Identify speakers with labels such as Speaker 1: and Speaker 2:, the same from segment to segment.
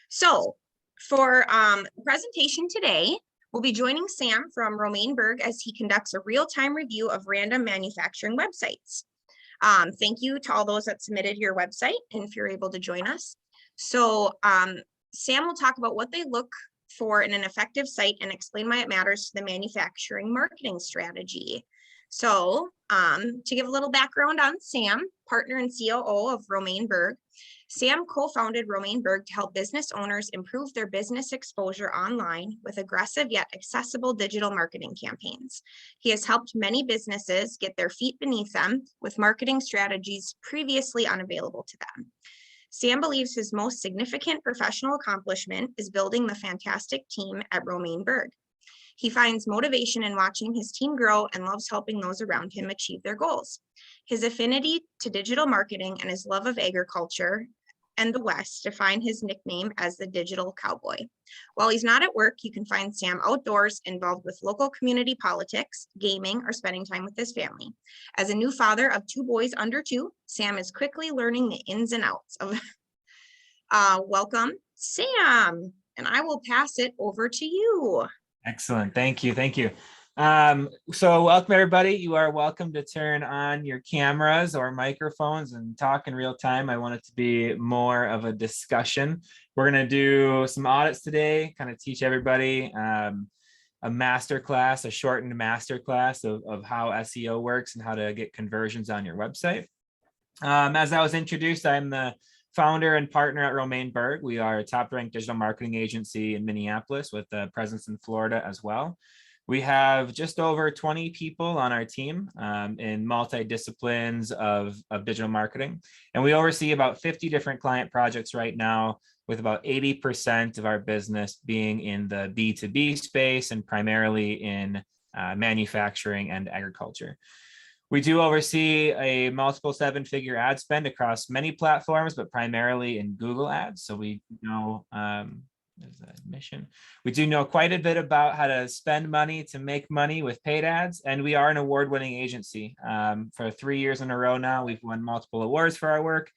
Speaker 1: So for presentation today, we'll be joining Sam from Romaine Berg as he conducts a real-time review of random manufacturing websites. Thank you to all those that submitted your website and if you're able to join us. So Sam will talk about what they look for in an effective site and explain why it matters to the manufacturing marketing strategy. So to give a little background on Sam, partner and COO of Romaine Berg, Sam co-founded Romaine Berg to help business owners improve their business exposure online with aggressive yet accessible digital marketing campaigns. He has helped many businesses get their feet beneath them with marketing strategies previously unavailable to them. Sam believes his most significant professional accomplishment is building the fantastic team at Romaine Berg. He finds motivation in watching his team grow and loves helping those around him achieve their goals. His affinity to digital marketing and his love of agriculture and the West define his nickname as the Digital Cowboy. While he's not at work, you can find Sam outdoors, involved with local community politics, gaming, or spending time with his family. As a new father of 2 boys under 2, Sam is quickly learning the ins and outs of welcome, Sam, and I will pass it over to you.
Speaker 2: Excellent. Thank you. Thank you. So welcome, everybody. You are welcome to turn on your cameras or microphones and talk in real time. I want it to be more of a discussion. We're going to do some audits today, kind of teach everybody a masterclass, a shortened masterclass of how SEO works and how to get conversions on your website. As I was introduced, I'm the founder and partner at Romaine Berg. We are a top-ranked digital marketing agency in Minneapolis with a presence in Florida as well. We have just over 20 people on our team in multi-disciplines of digital marketing. And we oversee about 50 different client projects right now, with about 80% of our business being in the B2B space and primarily in manufacturing and agriculture. We do oversee a multiple 7-figure ad spend across many platforms, but primarily in Google Ads. So we know, there's a mission. We do know quite a bit about how to spend money to make money with paid ads. And we are an award-winning agency. For 3 years in a row now, we've won multiple awards for our work.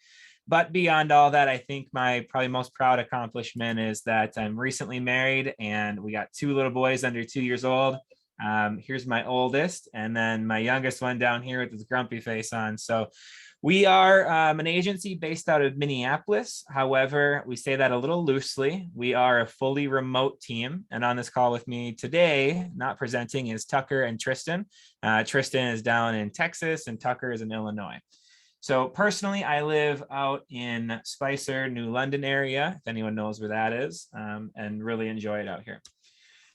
Speaker 2: But beyond all that, I think my probably most proud accomplishment is that I'm recently married and we got 2 little boys under 2 years old. Here's my oldest, and then my youngest one down here with his grumpy face on. So we are an agency based out of Minneapolis. However, we say that a little loosely. We are a fully remote team. And on this call with me today, not presenting, is Tucker and Tristan. Tristan is down in Texas and Tucker is in Illinois. So personally, I live out in Spicer, New London area, if anyone knows where that is, and really enjoy it out here.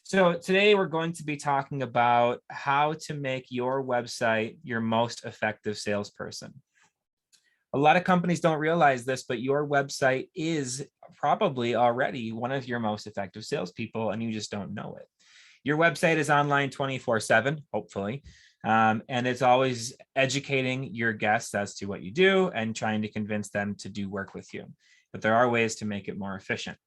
Speaker 2: So today we're going to be talking about how to make your website your most effective salesperson. A lot of companies don't realize this, but your website is probably already one of your most effective salespeople and you just don't know it. Your website is online 24/7, hopefully, and it's always educating your guests as to what you do and trying to convince them to do work with you. But there are ways to make it more efficient.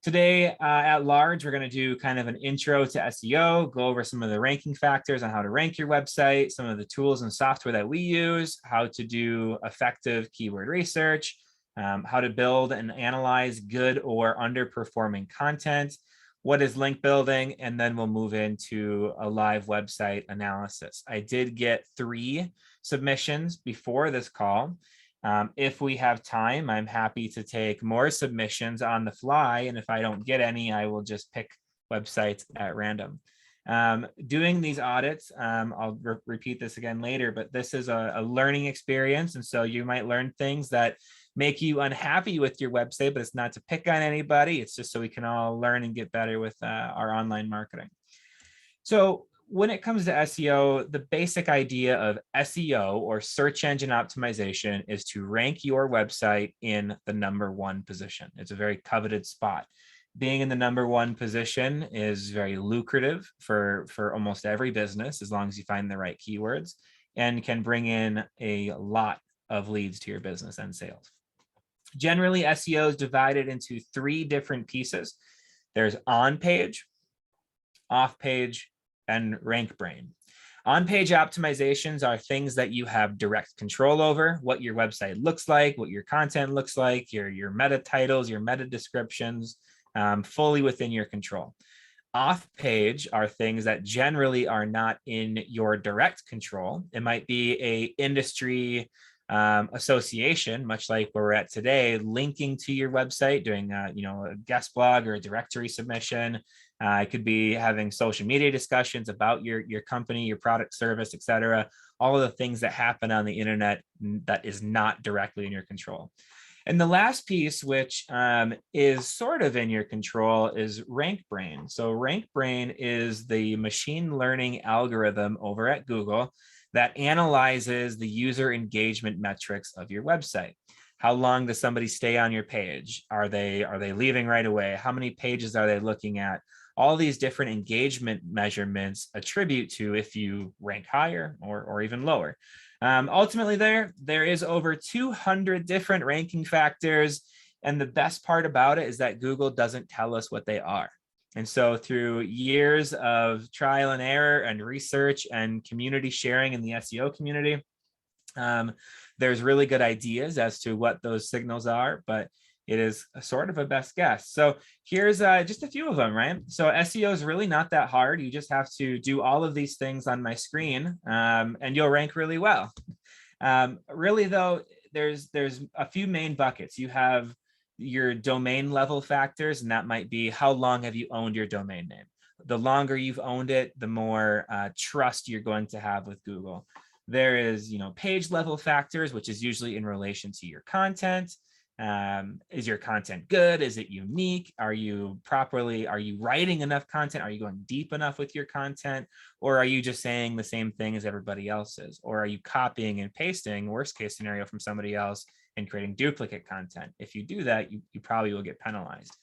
Speaker 2: Today, at large, we're going to do kind of an intro to SEO, go over some of the ranking factors on how to rank your website, some of the tools and software that we use, how to do effective keyword research, how to build and analyze good or underperforming content, what is link building, and then we'll move into a live website analysis. I did get 3 submissions before this call. If we have time, I'm happy to take more submissions on the fly. And if I don't get any, I will just pick websites at random. Doing these audits, I'll repeat this again later, but this is a learning experience. And so you might learn things that make you unhappy with your website, but it's not to pick on anybody. It's just so we can all learn and get better with our online marketing. So when it comes to SEO, the basic idea of SEO or search engine optimization is to rank your website in the #1 position. It's a very coveted spot. Being in the #1 position is very lucrative for almost every business, as long as you find the right keywords, and can bring in a lot of leads to your business and sales. Generally, SEO is divided into 3 different pieces. There's on-page, off-page, and Rankbrain. On-page optimizations are things that you have direct control over, what your website looks like, what your content looks like, your meta titles, your meta descriptions, fully within your control. Off-page are things that generally are not in your direct control. It might be a industry association, much like where we're at today, linking to your website, doing a guest blog or a directory submission. It could be having social media discussions about your company, your product, service, etc. All of the things that happen on the internet that is not directly in your control. And the last piece, which is sort of in your control, is Rankbrain. So Rankbrain is the machine learning algorithm over at Google that analyzes the user engagement metrics of your website. How long does somebody stay on your page? Are they leaving right away? How many pages are they looking at? All these different engagement measurements attribute to if you rank higher or even lower. Ultimately, there is over 200 different ranking factors. And the best part about it is that Google doesn't tell us what they are. And so through years of trial and error and research and community sharing in the SEO community, there's really good ideas as to what those signals are, but it is a sort of a best guess. So here's just a few of them, right? So SEO is really not that hard. You just have to do all of these things on my screen and you'll rank really well. Really though, there's a few main buckets. You have your domain level factors, and that might be how long have you owned your domain name. The longer you've owned it, the more trust you're going to have with Google. There is, page level factors, which is usually in relation to your content. Is your content good? Is it unique? Are you writing enough content? Are you going deep enough with your content? Or are you just saying the same thing as everybody else is? Or are you copying and pasting, worst case scenario, from somebody else and creating duplicate content? If you do that, you probably will get penalized.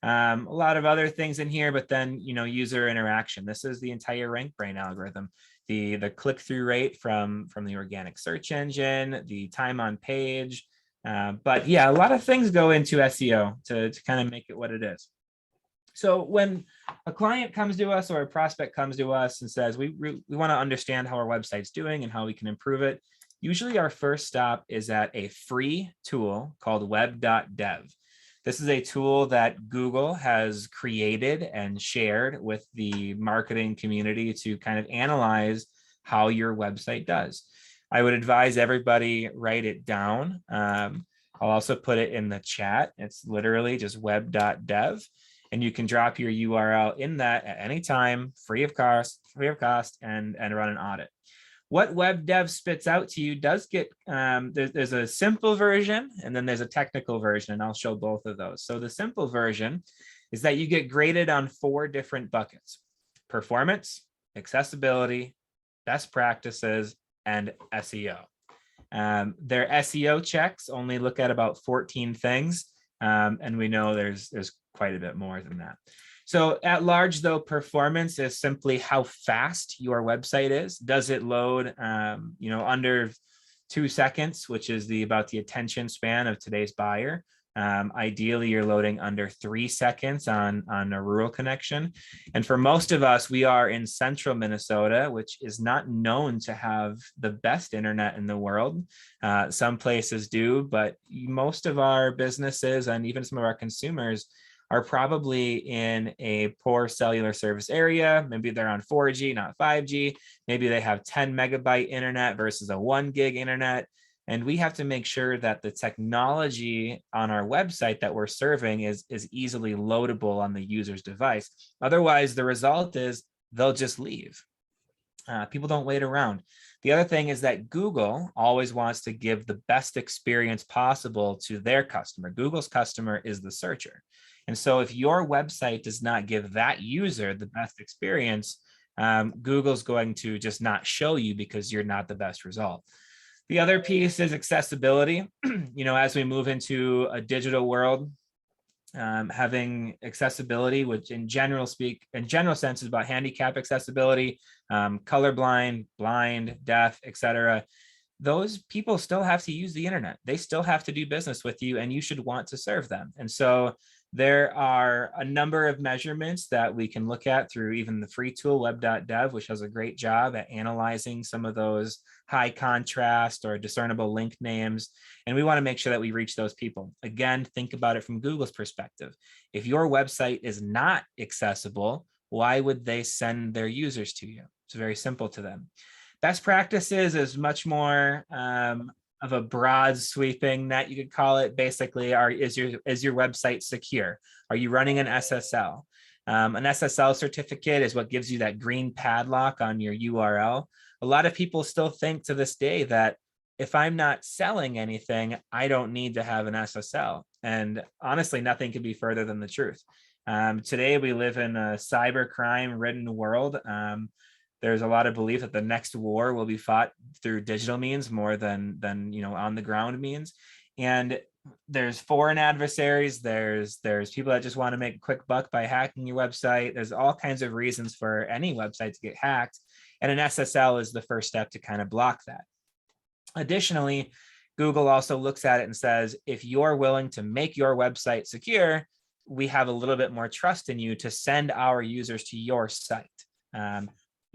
Speaker 2: A lot of other things in here, but then, user interaction. This is the entire Rankbrain algorithm. The click-through rate from the organic search engine, the time on page. But yeah, a lot of things go into SEO to kind of make it what it is. So when a client comes to us or a prospect comes to us and says, we want to understand how our website's doing and how we can improve it, usually our first stop is at a free tool called web.dev. This is a tool that Google has created and shared with the marketing community to kind of analyze how your website does. I would advise everybody write it down. I'll also put it in the chat. It's literally just web.dev, and you can drop your URL in that at any time, free of cost, and run an audit. What WebDev spits out to you does get, there's a simple version and then there's a technical version, and I'll show both of those. So the simple version is that you get graded on 4 different buckets: performance, accessibility, best practices, and SEO. Their SEO checks only look at about 14 things, and we know there's quite a bit more than that. So at large, though, performance is simply how fast your website is. Does it load, under 2 seconds, which is about the attention span of today's buyer? Ideally, you're loading under 3 seconds on a rural connection. And for most of us, we are in central Minnesota, which is not known to have the best internet in the world. Some places do, but most of our businesses and even some of our consumers are probably in a poor cellular service area. Maybe they're on 4G, not 5G. Maybe they have 10 megabyte internet versus a 1 gig internet. And we have to make sure that the technology on our website that we're serving is easily loadable on the user's device. Otherwise, the result is they'll just leave. People don't wait around. The other thing is that Google always wants to give the best experience possible to their customer. Google's customer is the searcher. And so if your website does not give that user the best experience, Google's going to just not show you because you're not the best result. The other piece is accessibility. As we move into a digital world, having accessibility, which in general sense is about handicap accessibility, colorblind, blind, deaf, etc. Those people still have to use the internet. They still have to do business with you, and you should want to serve them. And so There are a number of measurements that we can look at through even the free tool web.dev, which does a great job at analyzing some of those high contrast or discernible link names. And we want to make sure that we reach those people. Again, think about it from Google's perspective. If your website is not accessible, why would they send their users to you? It's very simple to them. Best practices is much more of a broad sweeping net, you could call it. Basically, is your website secure? Are you running an SSL? An SSL certificate is what gives you that green padlock on your URL. A lot of people still think to this day that if I'm not selling anything, I don't need to have an SSL. And honestly, nothing could be further than the truth. Today, we live in a cybercrime ridden world. There's a lot of belief that the next war will be fought through digital means more than on the ground means. And there's foreign adversaries. There's people that just want to make a quick buck by hacking your website. There's all kinds of reasons for any website to get hacked. And an SSL is the first step to kind of block that. Additionally, Google also looks at it and says, if you're willing to make your website secure, we have a little bit more trust in you to send our users to your site. And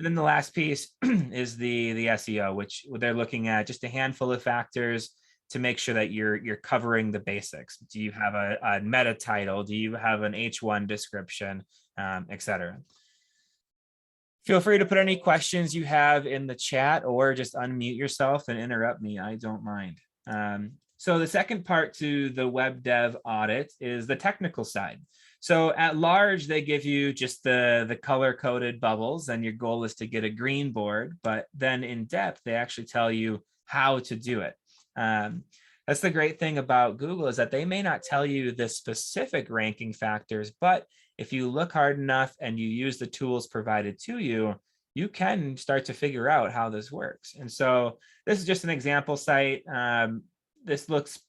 Speaker 2: then the last piece is the SEO, which they're looking at just a handful of factors to make sure that you're covering the basics. Do you have a meta title? Do you have an H1 description, etc. Feel free to put any questions you have in the chat or just unmute yourself and interrupt me. I don't mind. So the second part to the web dev audit is the technical side. So at large, they give you just the color-coded bubbles, and your goal is to get a green board. But then in depth, they actually tell you how to do it. That's the great thing about Google, is that they may not tell you the specific ranking factors, but if you look hard enough and you use the tools provided to you, you can start to figure out how this works. And so this is just an example site. This left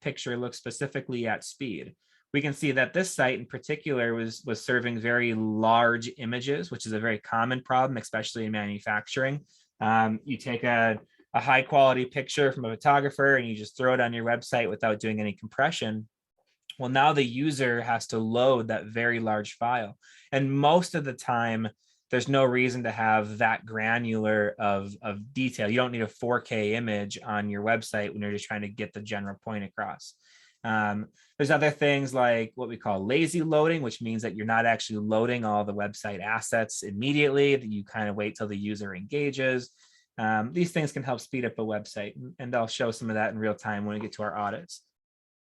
Speaker 2: picture looks specifically at speed. We can see that this site in particular was serving very large images, which is a very common problem, especially in manufacturing. You take a high quality picture from a photographer and you just throw it on your website without doing any compression. Well, now the user has to load that very large file. And most of the time, there's no reason to have that granular of detail. You don't need a 4K image on your website when you're just trying to get the general point across. There's other things like what we call lazy loading, which means that you're not actually loading all the website assets immediately, that you kind of wait till the user engages. These things can help speed up a website, and I'll show some of that in real time when we get to our audits.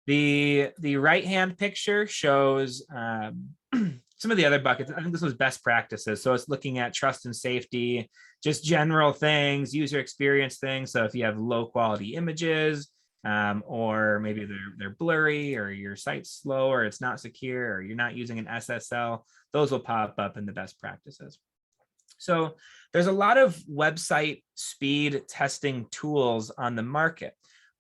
Speaker 2: The right-hand picture shows some of the other buckets. I think this was best practices. So it's looking at trust and safety, just general things, user experience things. So if you have low quality images, or maybe they're blurry, or your site's slow, or it's not secure, or you're not using an SSL, those will pop up in the best practices. So there's a lot of website speed testing tools on the market.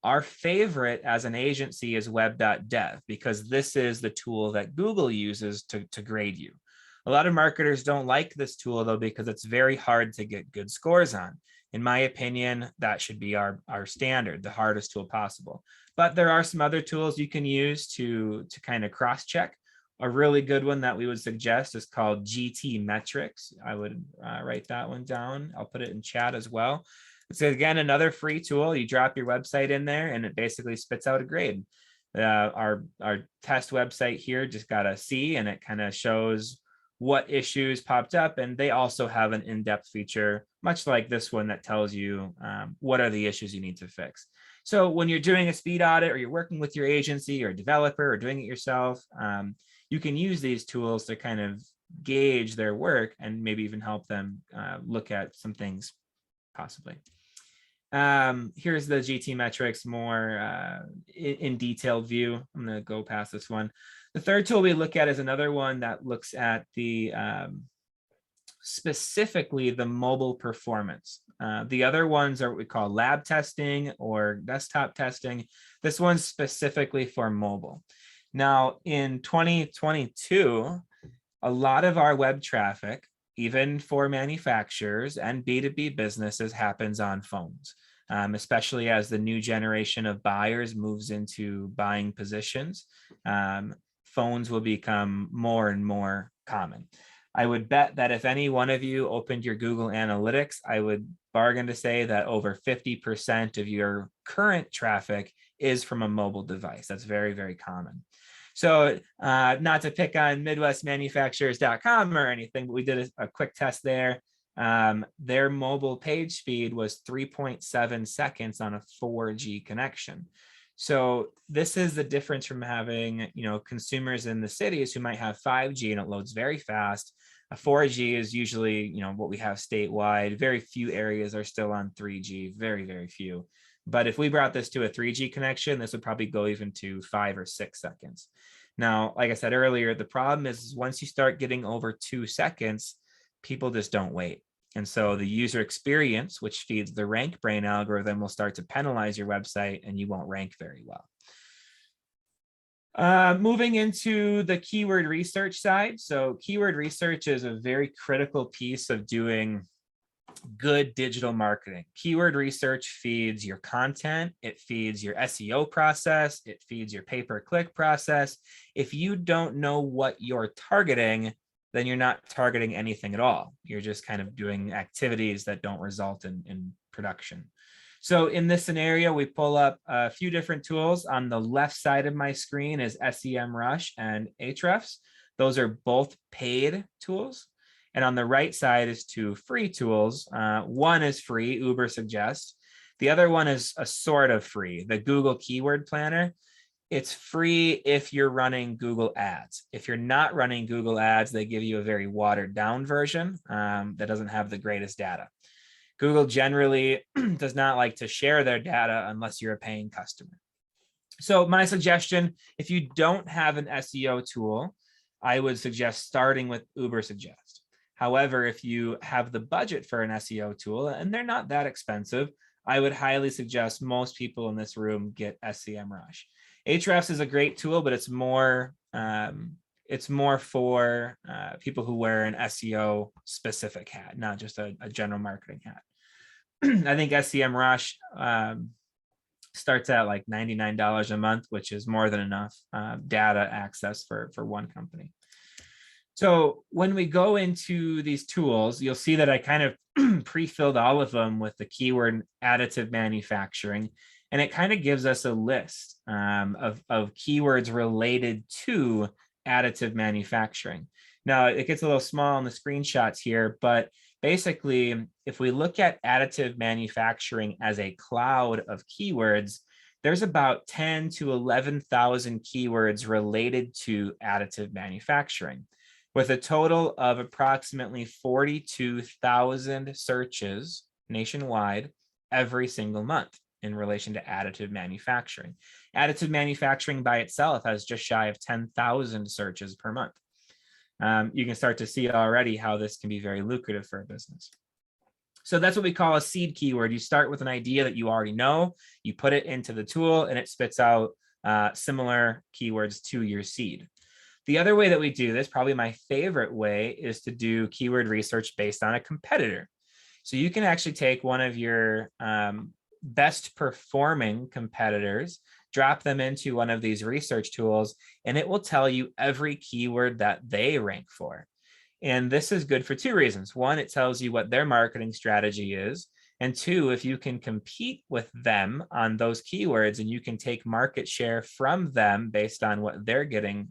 Speaker 2: Our favorite as an agency is web.dev, because this is the tool that Google uses to grade you. A lot of marketers don't like this tool, though, because it's very hard to get good scores on. In my opinion, that should be our standard, the hardest tool possible. But there are some other tools you can use to kind of cross-check. A really good one that we would suggest is called GTmetrix. I would write that one down. I'll put it in chat as well. It's, again, another free tool. You drop your website in there and it basically spits out a grade. Our test website here just got a C, and it kind of shows what issues popped up. And they also have an in-depth feature, much like this one, that tells you what are the issues you need to fix. So when you're doing a speed audit, or you're working with your agency or developer, or doing it yourself, you can use these tools to kind of gauge their work and maybe even help them look at some things possibly. Here's the GTmetrix more in detailed view. I'm going to go past this one. The third tool we look at is another one that looks at the specifically the mobile performance. The other ones are what we call lab testing or desktop testing. This one's specifically for mobile. Now, in 2022, a lot of our web traffic, even for manufacturers and B2B businesses, happens on phones. especially as the new generation of buyers moves into buying positions. Phones will become more and more common. I would bet that if any one of you opened your Google Analytics, I would bargain to say that over 50% of your current traffic is from a mobile device. That's very, very common. So not to pick on MidwestManufacturers.com or anything, but we did a quick test there. Their mobile page speed was 3.7 seconds on a 4G connection. So this is the difference from having, consumers in the cities who might have 5G and it loads very fast. A 4G is usually, what we have statewide. Very few areas are still on 3G, very, very few. But if we brought this to a 3G connection, this would probably go even to 5 or 6 seconds. Now, like I said earlier, the problem is once you start getting over 2 seconds, people just don't wait. And so the user experience, which feeds the Rankbrain algorithm, will start to penalize your website and you won't rank very well. Moving into the keyword research side. So keyword research is a very critical piece of doing good digital marketing. Keyword research feeds your content. It feeds your SEO process. It feeds your pay-per-click process. If you don't know what you're targeting, then you're not targeting anything at all. You're just kind of doing activities that don't result in production. So in this scenario, we pull up a few different tools. On the left side of my screen is Sem Rush and Ahrefs. Those are both paid tools. And on the right side is 2 free tools. One is free, Ubersuggest. The other one is a sort of free, the Google Keyword Planner. It's free if you're running Google Ads. If you're not running Google Ads, they give you a very watered down version that doesn't have the greatest data. Google generally does not like to share their data unless you're a paying customer. So my suggestion, if you don't have an SEO tool, I would suggest starting with Ubersuggest. However, if you have the budget for an SEO tool, and they're not that expensive, I would highly suggest most people in this room get Sem Rush. Ahrefs is a great tool, but it's more for people who wear an SEO specific hat, not just a general marketing hat. I think Sem Rush starts at like $99 a month, which is more than enough data access for one company. So when we go into these tools, you'll see that I kind of pre-filled all of them with the keyword additive manufacturing. And it kind of gives us a list of keywords related to additive manufacturing. Now, it gets a little small in the screenshots here, but basically, if we look at additive manufacturing as a cloud of keywords, there's about 10 to 11,000 keywords related to additive manufacturing, with a total of approximately 42,000 searches nationwide every single month in relation to additive manufacturing. Additive manufacturing by itself has just shy of 10,000 searches per month. You can start to see already how this can be very lucrative for a business. So that's what we call a seed keyword. You start with an idea that you already know, you put it into the tool, and it spits out similar keywords to your seed. The other way that we do this, probably my favorite way, is to do keyword research based on a competitor. So you can actually take one of your best performing competitors, drop them into one of these research tools, and it will tell you every keyword that they rank for. And this is good for 2 reasons. 1, it tells you what their marketing strategy is. And 2, if you can compete with them on those keywords and you can take market share from them based on what they're getting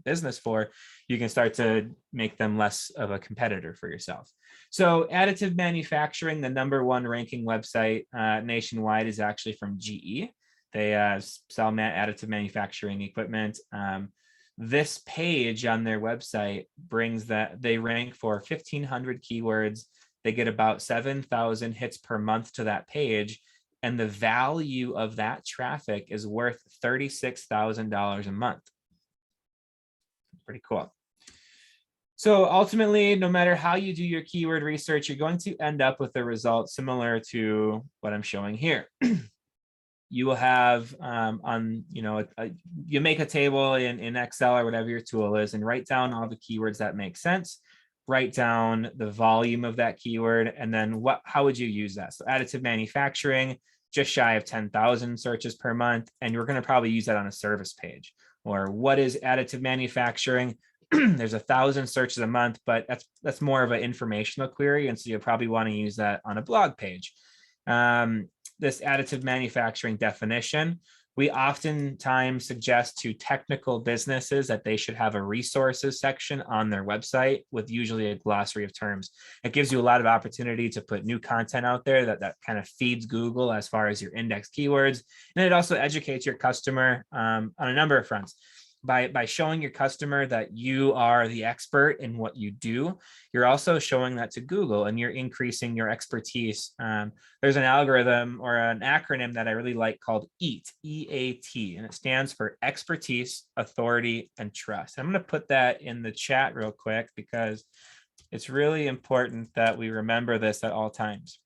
Speaker 2: business for, you can start to make them less of a competitor for yourself. So additive manufacturing, the #1 ranking website nationwide, is actually from GE. They sell additive manufacturing equipment. This page on their website brings that they rank for 1,500 keywords. They get about 7,000 hits per month to that page. And the value of that traffic is worth $36,000 a month. Pretty cool. So ultimately, no matter how you do your keyword research, you're going to end up with a result similar to what I'm showing here. You will have you make a table in Excel or whatever your tool is and write down all the keywords that make sense, write down the volume of that keyword, and then how would you use that? So additive manufacturing, just shy of 10,000 searches per month, and you're going to probably use that on a service page. Or what is additive manufacturing? There's 1,000 searches a month, but that's more of an informational query, and so you'll probably want to use that on a blog page. This additive manufacturing definition, we oftentimes suggest to technical businesses that they should have a resources section on their website with usually a glossary of terms. It gives you a lot of opportunity to put new content out there that kind of feeds Google as far as your index keywords. And it also educates your customer on a number of fronts. By showing your customer that you are the expert in what you do, you're also showing that to Google, and you're increasing your expertise. There's an algorithm or an acronym that I really like called EAT, E-A-T, and it stands for expertise, authority, and trust. I'm going to put that in the chat real quick because it's really important that we remember this at all times.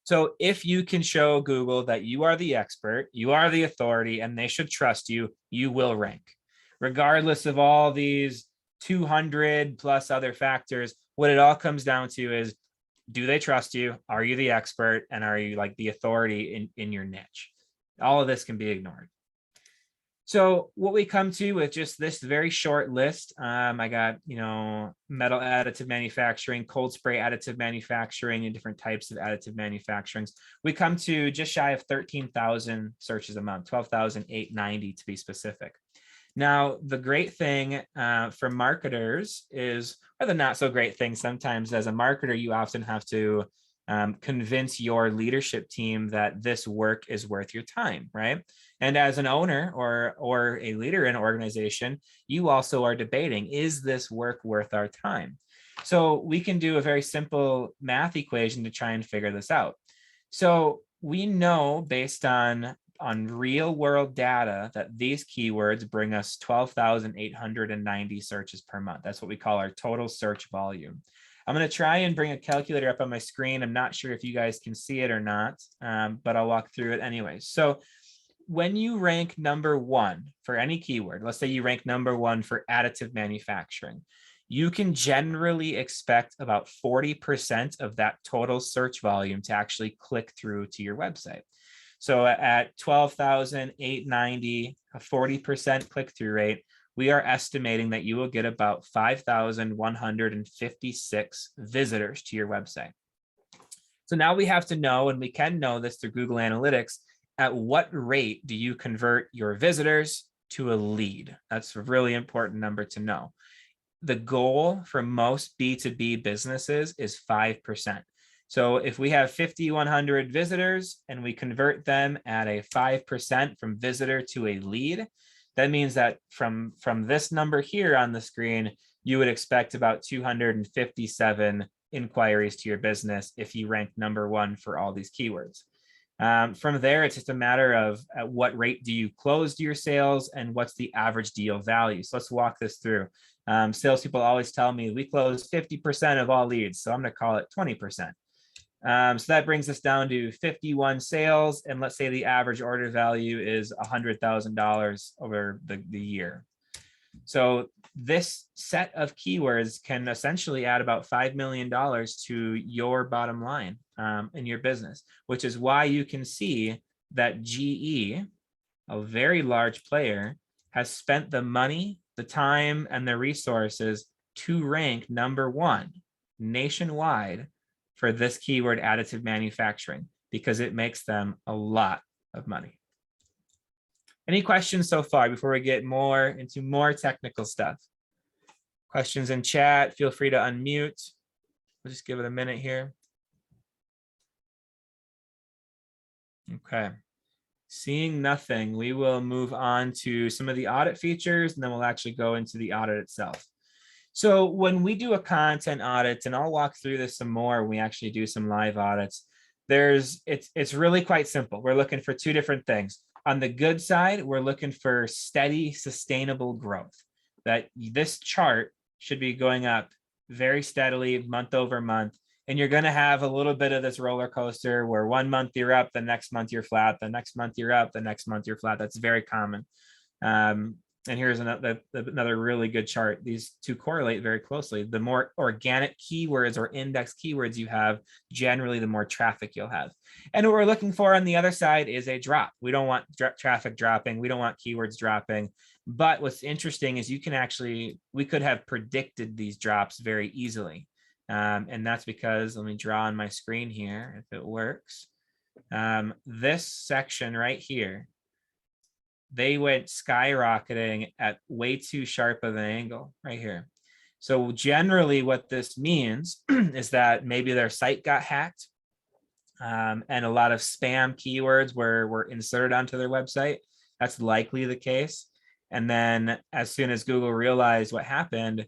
Speaker 2: So if you can show Google that you are the expert, you are the authority, and they should trust you, you will rank. Regardless of all these 200 plus other factors, what it all comes down to is, do they trust you? Are you the expert? And are you like the authority in your niche? All of this can be ignored. So what we come to with just this very short list, I got, metal additive manufacturing, cold spray additive manufacturing, and different types of additive manufacturings. We come to just shy of 13,000 searches a month, 12,890 to be specific. Now, the great thing for marketers is, or the not so great thing sometimes as a marketer, you often have to convince your leadership team that this work is worth your time, right? And as an owner or a leader in an organization, you also are debating, is this work worth our time? So we can do a very simple math equation to try and figure this out. So we know based on real world data that these keywords bring us 12,890 searches per month. That's what we call our total search volume. I'm going to try and bring a calculator up on my screen. I'm not sure if you guys can see it or not, but I'll walk through it anyway. So when you rank number one for any keyword, let's say you rank number one for additive manufacturing, you can generally expect about 40% of that total search volume to actually click through to your website. So at 12,890, a 40% click-through rate, we are estimating that you will get about 5,156 visitors to your website. So now we have to know, and we can know this through Google Analytics, at what rate do you convert your visitors to a lead? That's a really important number to know. The goal for most B2B businesses is 5%. So if we have 5,100 visitors and we convert them at a 5% from visitor to a lead, that means that from this number here on the screen, you would expect about 257 inquiries to your business if you rank number one for all these keywords. From there, it's just a matter of at what rate do you close your sales and what's the average deal value. So let's walk this through. Salespeople always tell me we close 50% of all leads, so I'm going to call it 20%. So that brings us down to 51 sales, and let's say the average order value is $100,000 over the year. So this set of keywords can essentially add about $5 million to your bottom line in your business, which is why you can see that GE, a very large player, has spent the money, the time, and the resources to rank number one nationwide for this keyword additive manufacturing, because it makes them a lot of money. Any questions so far before we get into more technical stuff? Questions in chat, feel free to unmute. We'll just give it a minute here. Okay. Seeing nothing, we will move on to some of the audit features, and then we'll actually go into the audit itself. So when we do a content audit, and I'll walk through this some more when we actually do some live audits, it's really quite simple. We're looking for two different things. On the good side, we're looking for steady, sustainable growth. That this chart should be going up very steadily month over month. And you're going to have a little bit of this roller coaster where 1 month you're up, the next month you're flat, the next month you're up, the next month you're flat. That's very common. And here's another really good chart. These two correlate very closely. The more organic keywords or index keywords you have, generally the more traffic you'll have. And what we're looking for on the other side is a drop. We don't want traffic dropping. We don't want keywords dropping. But what's interesting is we could have predicted these drops very easily. And that's because, let me draw on my screen here, if it works. This section right here, they went skyrocketing at way too sharp of an angle right here. So generally what this means is that maybe their site got hacked, and a lot of spam keywords were inserted onto their website. That's likely the case. And then as soon as Google realized what happened,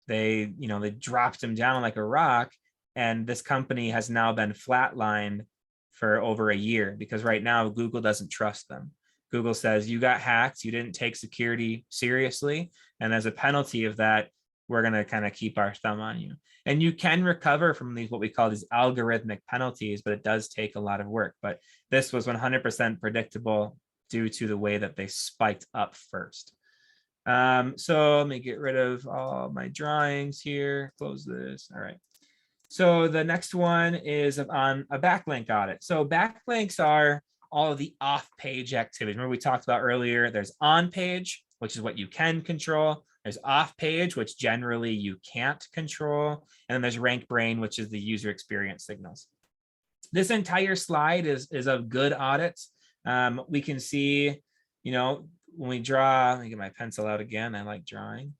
Speaker 2: they dropped them down like a rock. And this company has now been flatlined for over a year because right now Google doesn't trust them. Google says you got hacked, you didn't take security seriously, and as a penalty of that, we're going to kind of keep our thumb on you. And you can recover from these, what we call these algorithmic penalties, but it does take a lot of work. But this was 100% predictable due to the way that they spiked up first. So let me get rid of all my drawings here, close this. All right. So the next one is on a backlink audit. So backlinks are all of the off-page activities. Remember we talked about earlier, there's on-page, which is what you can control. There's off-page, which generally you can't control. And then there's Rankbrain, which is the user experience signals. This entire slide is of good audits. We can see, when we draw, let me get my pencil out again. I like drawing.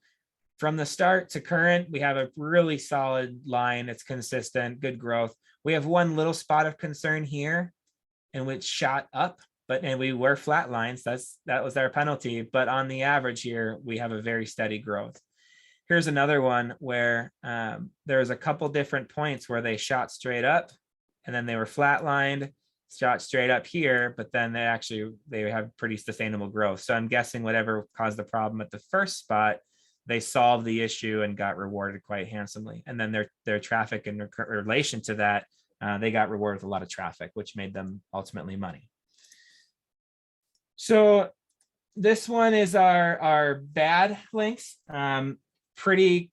Speaker 2: From the start to current, we have a really solid line. It's consistent, good growth. We have one little spot of concern here, in which shot up, and we were flat lines. That was our penalty. But on the average here, we have a very steady growth. Here's another one where there's a couple different points where they shot straight up, and then they were flatlined, shot straight up here, but then they have pretty sustainable growth. So I'm guessing whatever caused the problem at the first spot, they solved the issue and got rewarded quite handsomely. And then their traffic in relation to that, they got rewarded with a lot of traffic, which made them ultimately money. So this one is our bad links. Pretty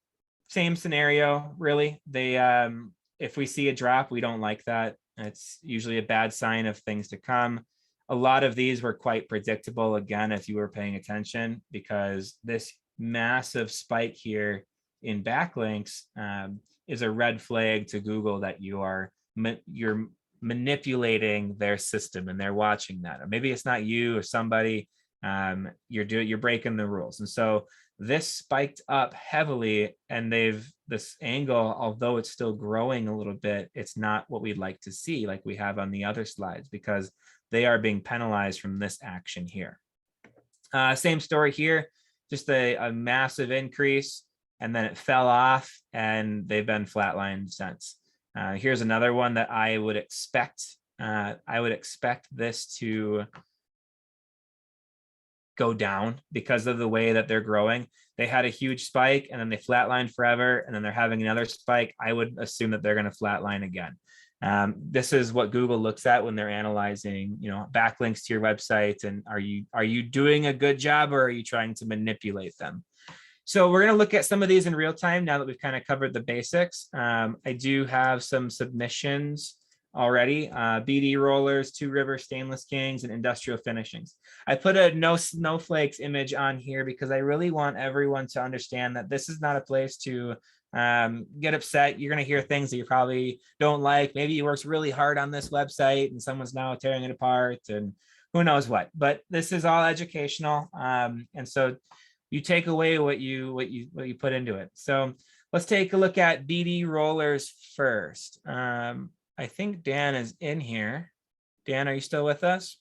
Speaker 2: same scenario, really. If we see a drop, we don't like that. It's usually a bad sign of things to come. A lot of these were quite predictable, again, if you were paying attention, because this massive spike here in backlinks is a red flag to Google that you're manipulating their system and they're watching that. Or maybe it's not you or somebody, you're breaking the rules. And so this spiked up heavily, and this angle, although it's still growing a little bit, it's not what we'd like to see like we have on the other slides, because they are being penalized from this action here. Same story here, just a massive increase, and then it fell off and they've been flatlined since. Here's another one that I would expect. I would expect this to go down because of the way that they're growing. They had a huge spike and then they flatlined forever, and then they're having another spike. I would assume that they're going to flatline again. This is what Google looks at when they're analyzing, backlinks to your website, and are you doing a good job, or are you trying to manipulate them? So we're going to look at some of these in real time now that we've kind of covered the basics. I do have some submissions already. BD rollers, Two River Stainless Kings, and industrial finishings. I put a no snowflakes image on here because I really want everyone to understand that this is not a place to get upset. You're going to hear things that you probably don't like. Maybe you worked really hard on this website and someone's now tearing it apart and who knows what. But this is all educational, and so you take away what you put into it. So let's take a look at BD rollers first. I think Dan is in here. Dan, are you still with us?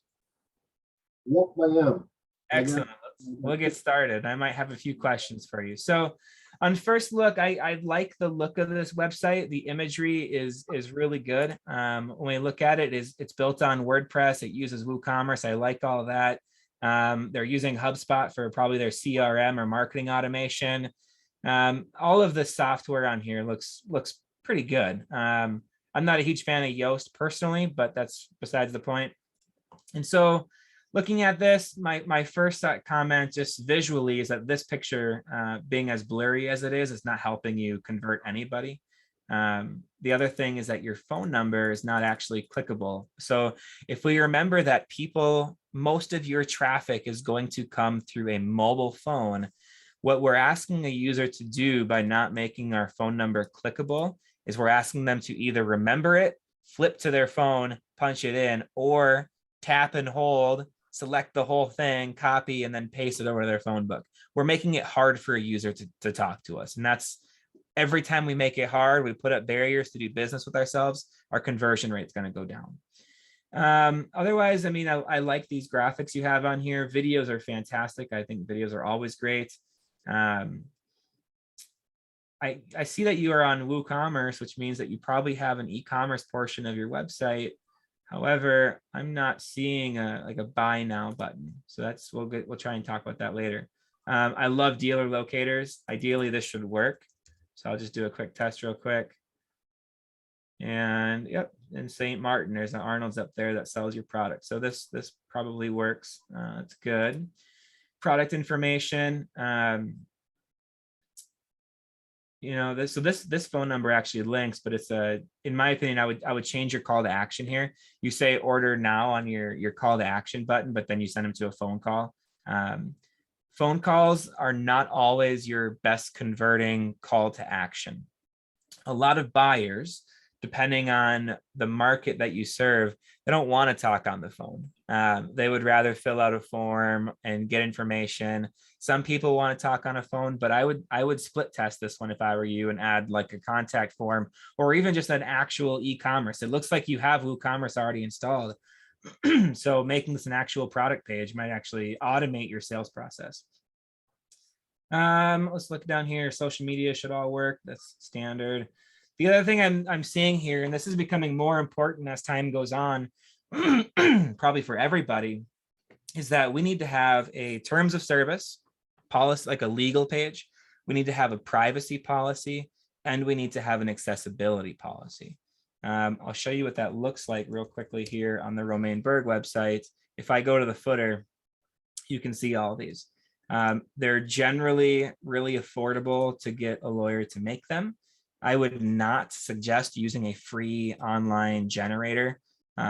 Speaker 3: Yep, I am.
Speaker 2: Excellent. We'll get started. I might have a few questions for you. So on first look, I like the look of this website. The imagery is really good. When we look at it, it's built on WordPress. It uses WooCommerce. I like all of that. They're using HubSpot for probably their CRM or marketing automation. All of the software on here looks pretty good. I'm not a huge fan of Yoast personally, but that's besides the point. And so looking at this, my first comment just visually is that this picture, being as blurry as it is not helping you convert anybody. The other thing is that your phone number is not actually clickable. So if we remember that most of your traffic is going to come through a mobile phone, what we're asking a user to do by not making our phone number clickable is we're asking them to either remember it, flip to their phone, punch it in, or tap and hold, select the whole thing, copy, and then paste it over to their phone book. We're making it hard for a user to talk to us. And that's every time we make it hard, we put up barriers to do business with ourselves, our conversion rate is going to go down. Otherwise, I mean, I like these graphics you have on here. Videos are fantastic. I think videos are always great. I see that you are on WooCommerce, which means that you probably have an e-commerce portion of your website. However, I'm not seeing like a buy now button. So we'll try and talk about that later. I love dealer locators. Ideally, this should work. So I'll just do a quick test real quick. And yep, in St. Martin, there's an Arnold's up there that sells your product. So this probably works. It's good. Product information. This phone number actually links, but it's in my opinion, I would change your call to action here. You say order now on your call to action button, but then you send them to a phone call. Phone calls are not always your best converting call to action. A lot of buyers, depending on the market that you serve, they don't want to talk on the phone. They would rather fill out a form and get information. Some people want to talk on a phone, but I would split test this one if I were you and add like a contact form or even just an actual e-commerce. It looks like you have WooCommerce already installed. So making this an actual product page might actually automate your sales process. Let's look down here. Social media should all work. That's standard. The other thing I'm seeing here, and this is becoming more important as time goes on, probably for everybody, is that we need to have a terms of service policy, like a legal page. We need to have a privacy policy, and we need to have an accessibility policy. I'll show you what that looks like real quickly here on the Romain Berg website. If I go to the footer, you can see all these. They're generally really affordable to get a lawyer to make them. I would not suggest using a free online generator.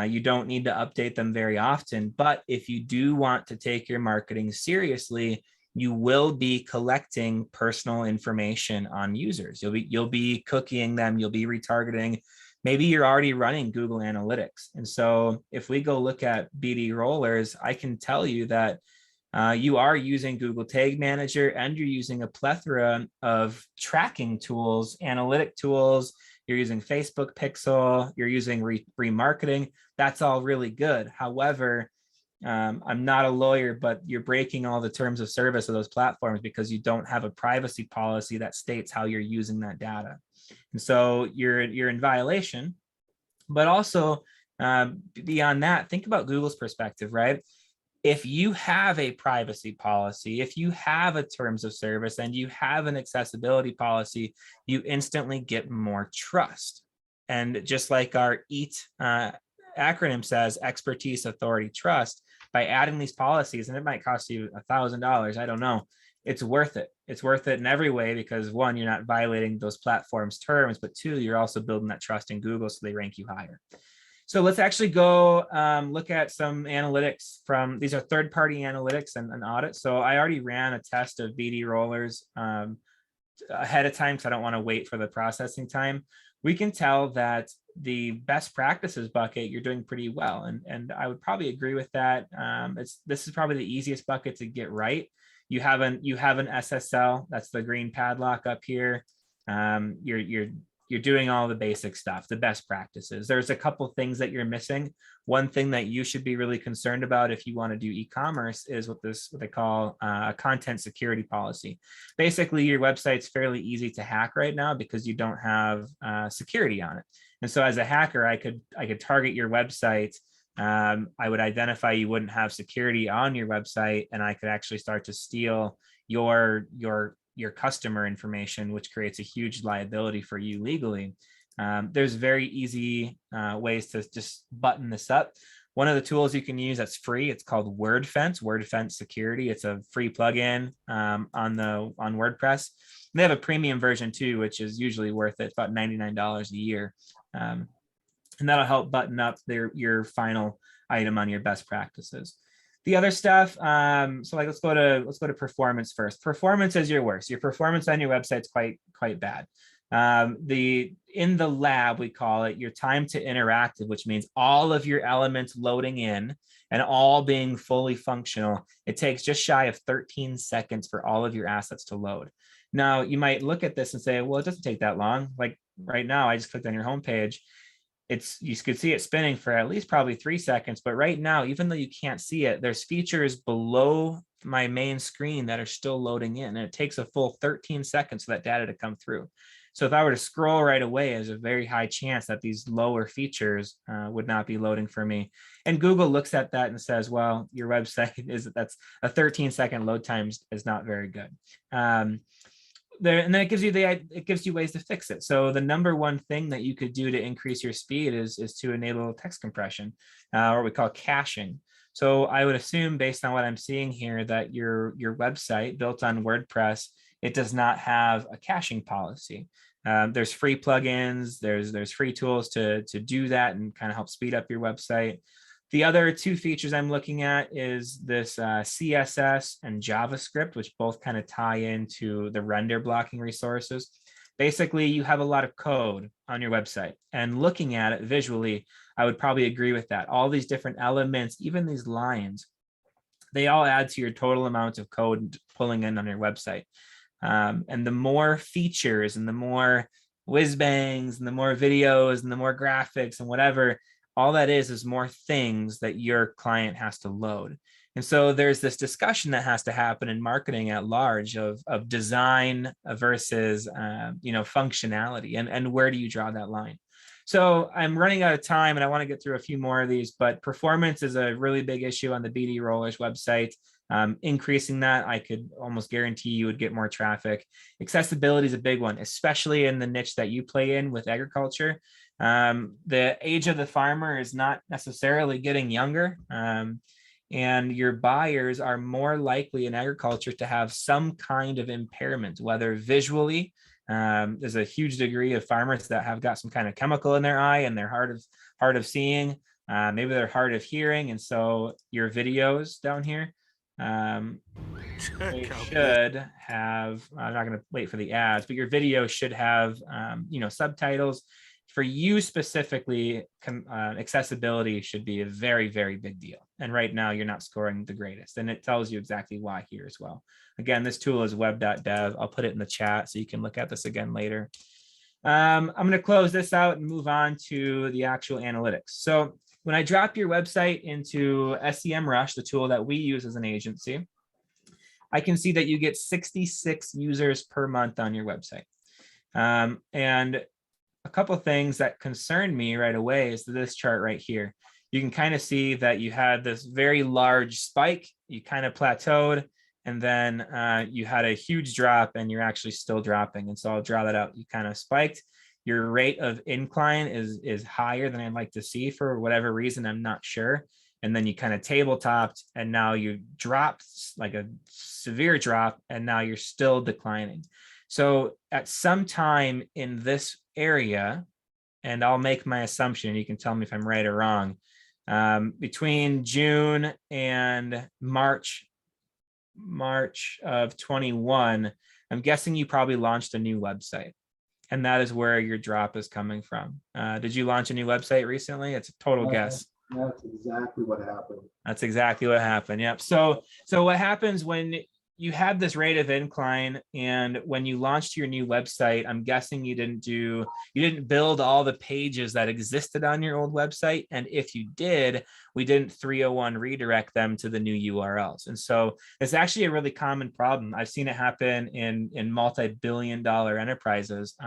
Speaker 2: You don't need to update them very often, but if you do want to take your marketing seriously, you will be collecting personal information on users. You'll be cookieing them, you'll be retargeting. Maybe you're already running Google Analytics. And so if we go look at BD rollers, I can tell you that you are using Google Tag Manager and you're using a plethora of tracking tools, analytic tools. You're using Facebook Pixel, you're using remarketing. That's all really good. However, I'm not a lawyer, but you're breaking all the terms of service of those platforms because you don't have a privacy policy that states how you're using that data. And so you're in violation. But also beyond that, think about Google's perspective, right? If you have a privacy policy, if you have a terms of service and you have an accessibility policy, you instantly get more trust. And just like our EAT acronym says, expertise, authority, trust, by adding these policies, and it might cost you $1,000, I don't know, it's worth it. It's worth it in every way because one, you're not violating those platforms' terms, but two, you're also building that trust in Google so they rank you higher. So let's actually go look at some analytics from, these are third-party analytics and audits. So I already ran a test of BD rollers ahead of time because I don't want to wait for the processing time. We can tell that the best practices bucket, you're doing pretty well. And I would probably agree with that. This is probably the easiest bucket to get right. You have an SSL, that's the green padlock up here. You're doing all the basic stuff, the best practices. There's a couple things that you're missing. One thing that you should be really concerned about if you want to do e-commerce is what they call a content security policy. Basically, your website's fairly easy to hack right now because you don't have security on it. And so as a hacker, I could target your website. I would identify you wouldn't have security on your website, and I could actually start to steal your customer information, which creates a huge liability for you legally. There's very easy ways to just button this up. One of the tools you can use that's free, it's called WordFence Security. It's a free plugin on WordPress. They have a premium version too, which is usually worth it, about $99 a year. And that'll help button up your final item on your best practices. The other stuff, so like let's go to performance first. Performance is your worst. Your performance on your website is quite bad. In the lab, we call it your time to interactive, which means all of your elements loading in and all being fully functional. It takes just shy of 13 seconds for all of your assets to load. Now, you might look at this and say, well, it doesn't take that long. Like right now, I just clicked on your homepage. You could see it spinning for at least probably 3 seconds. But right now, even though you can't see it, there's features below my main screen that are still loading in. And it takes a full 13 seconds for that data to come through. So if I were to scroll right away, there's a very high chance that these lower features would not be loading for me. And Google looks at that and says, well, your website that's a 13-second load time is not very good. And then it gives you ways to fix it. So the number one thing that you could do to increase your speed is to enable text compression, or what we call caching. So I would assume, based on what I'm seeing here, that your website built on WordPress, it does not have a caching policy. There's free plugins, there's free tools to do that and kind of help speed up your website. The other two features I'm looking at is this CSS and JavaScript, which both kind of tie into the render blocking resources. Basically, you have a lot of code on your website, and looking at it visually, I would probably agree with that. All these different elements, even these lines, they all add to your total amount of code pulling in on your website. And the more features and the more whiz bangs and the more videos and the more graphics and whatever, all that is more things that your client has to load. And so there's this discussion that has to happen in marketing at large of design versus functionality, and where do you draw that line? So I'm running out of time and I want to get through a few more of these, but performance is a really big issue on the BD Rollers website. Increasing that, I could almost guarantee you would get more traffic. Accessibility is a big one, especially in the niche that you play in with agriculture. The age of the farmer is not necessarily getting younger. And your buyers are more likely in agriculture to have some kind of impairment, whether visually. There's a huge degree of farmers that have got some kind of chemical in their eye and they're hard of seeing. Maybe they're hard of hearing. And so your videos down here, they should have, I'm not going to wait for the ads, but your video should have, subtitles. For you specifically, accessibility should be a very, very big deal. And right now you're not scoring the greatest. And it tells you exactly why here as well. Again, this tool is web.dev. I'll put it in the chat so you can look at this again later. I'm going to close this out and move on to the actual analytics. So when I drop your website into Sem Rush, the tool that we use as an agency, I can see that you get 66 users per month on your website. And a couple of things that concern me right away is this chart right here. You can kind of see that you had this very large spike, you kind of plateaued, and then you had a huge drop and you're actually still dropping. And so I'll draw that out. You kind of spiked. Your rate of incline is higher than I'd like to see for whatever reason, I'm not sure. And then you kind of tabletopped and now you dropped like a severe drop and now you're still declining. So at some time in this area, and I'll make my assumption, you can tell me if I'm right or wrong, between June and March of 21, I'm guessing you probably launched a new website. And that is where your drop is coming from. Did you launch a new website recently? It's a total guess.
Speaker 3: That's exactly what happened.
Speaker 2: That's exactly what happened. Yep. So what happens when you have this rate of incline, and when you launched your new website, I'm guessing you didn't build all the pages that existed on your old website. And if you did, we didn't 301 redirect them to the new URLs. And so it's actually a really common problem. I've seen it happen in multi-billion-dollar enterprises.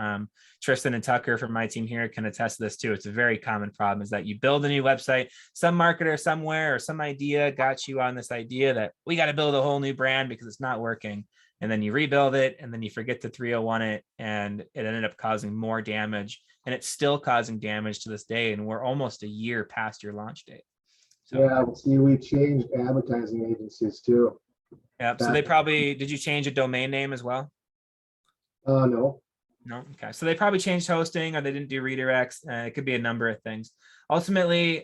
Speaker 2: Tristan and Tucker from my team here can attest to this too. It's a very common problem, is that you build a new website, some marketer somewhere or some idea got you on this idea that we got to build a whole new brand because it's not working. And then you rebuild it and then you forget to 301 it, and it ended up causing more damage, and it's still causing damage to this day. And we're almost a year past your launch date. So,
Speaker 3: Yeah, see, we changed advertising agencies too.
Speaker 2: yeah. So they probably, did you change a domain name as well?
Speaker 3: No,
Speaker 2: No. Okay. So they probably changed hosting or they didn't do redirects. It could be a number of things. Ultimately,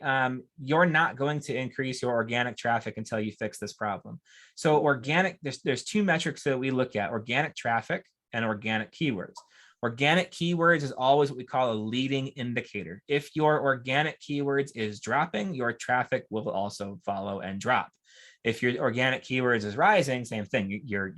Speaker 2: you're not going to increase your organic traffic until you fix this problem. So organic, there's two metrics that we look at: organic traffic and organic keywords. Organic keywords is always what we call a leading indicator. If your organic keywords is dropping, your traffic will also follow and drop. If your organic keywords is rising, same thing, your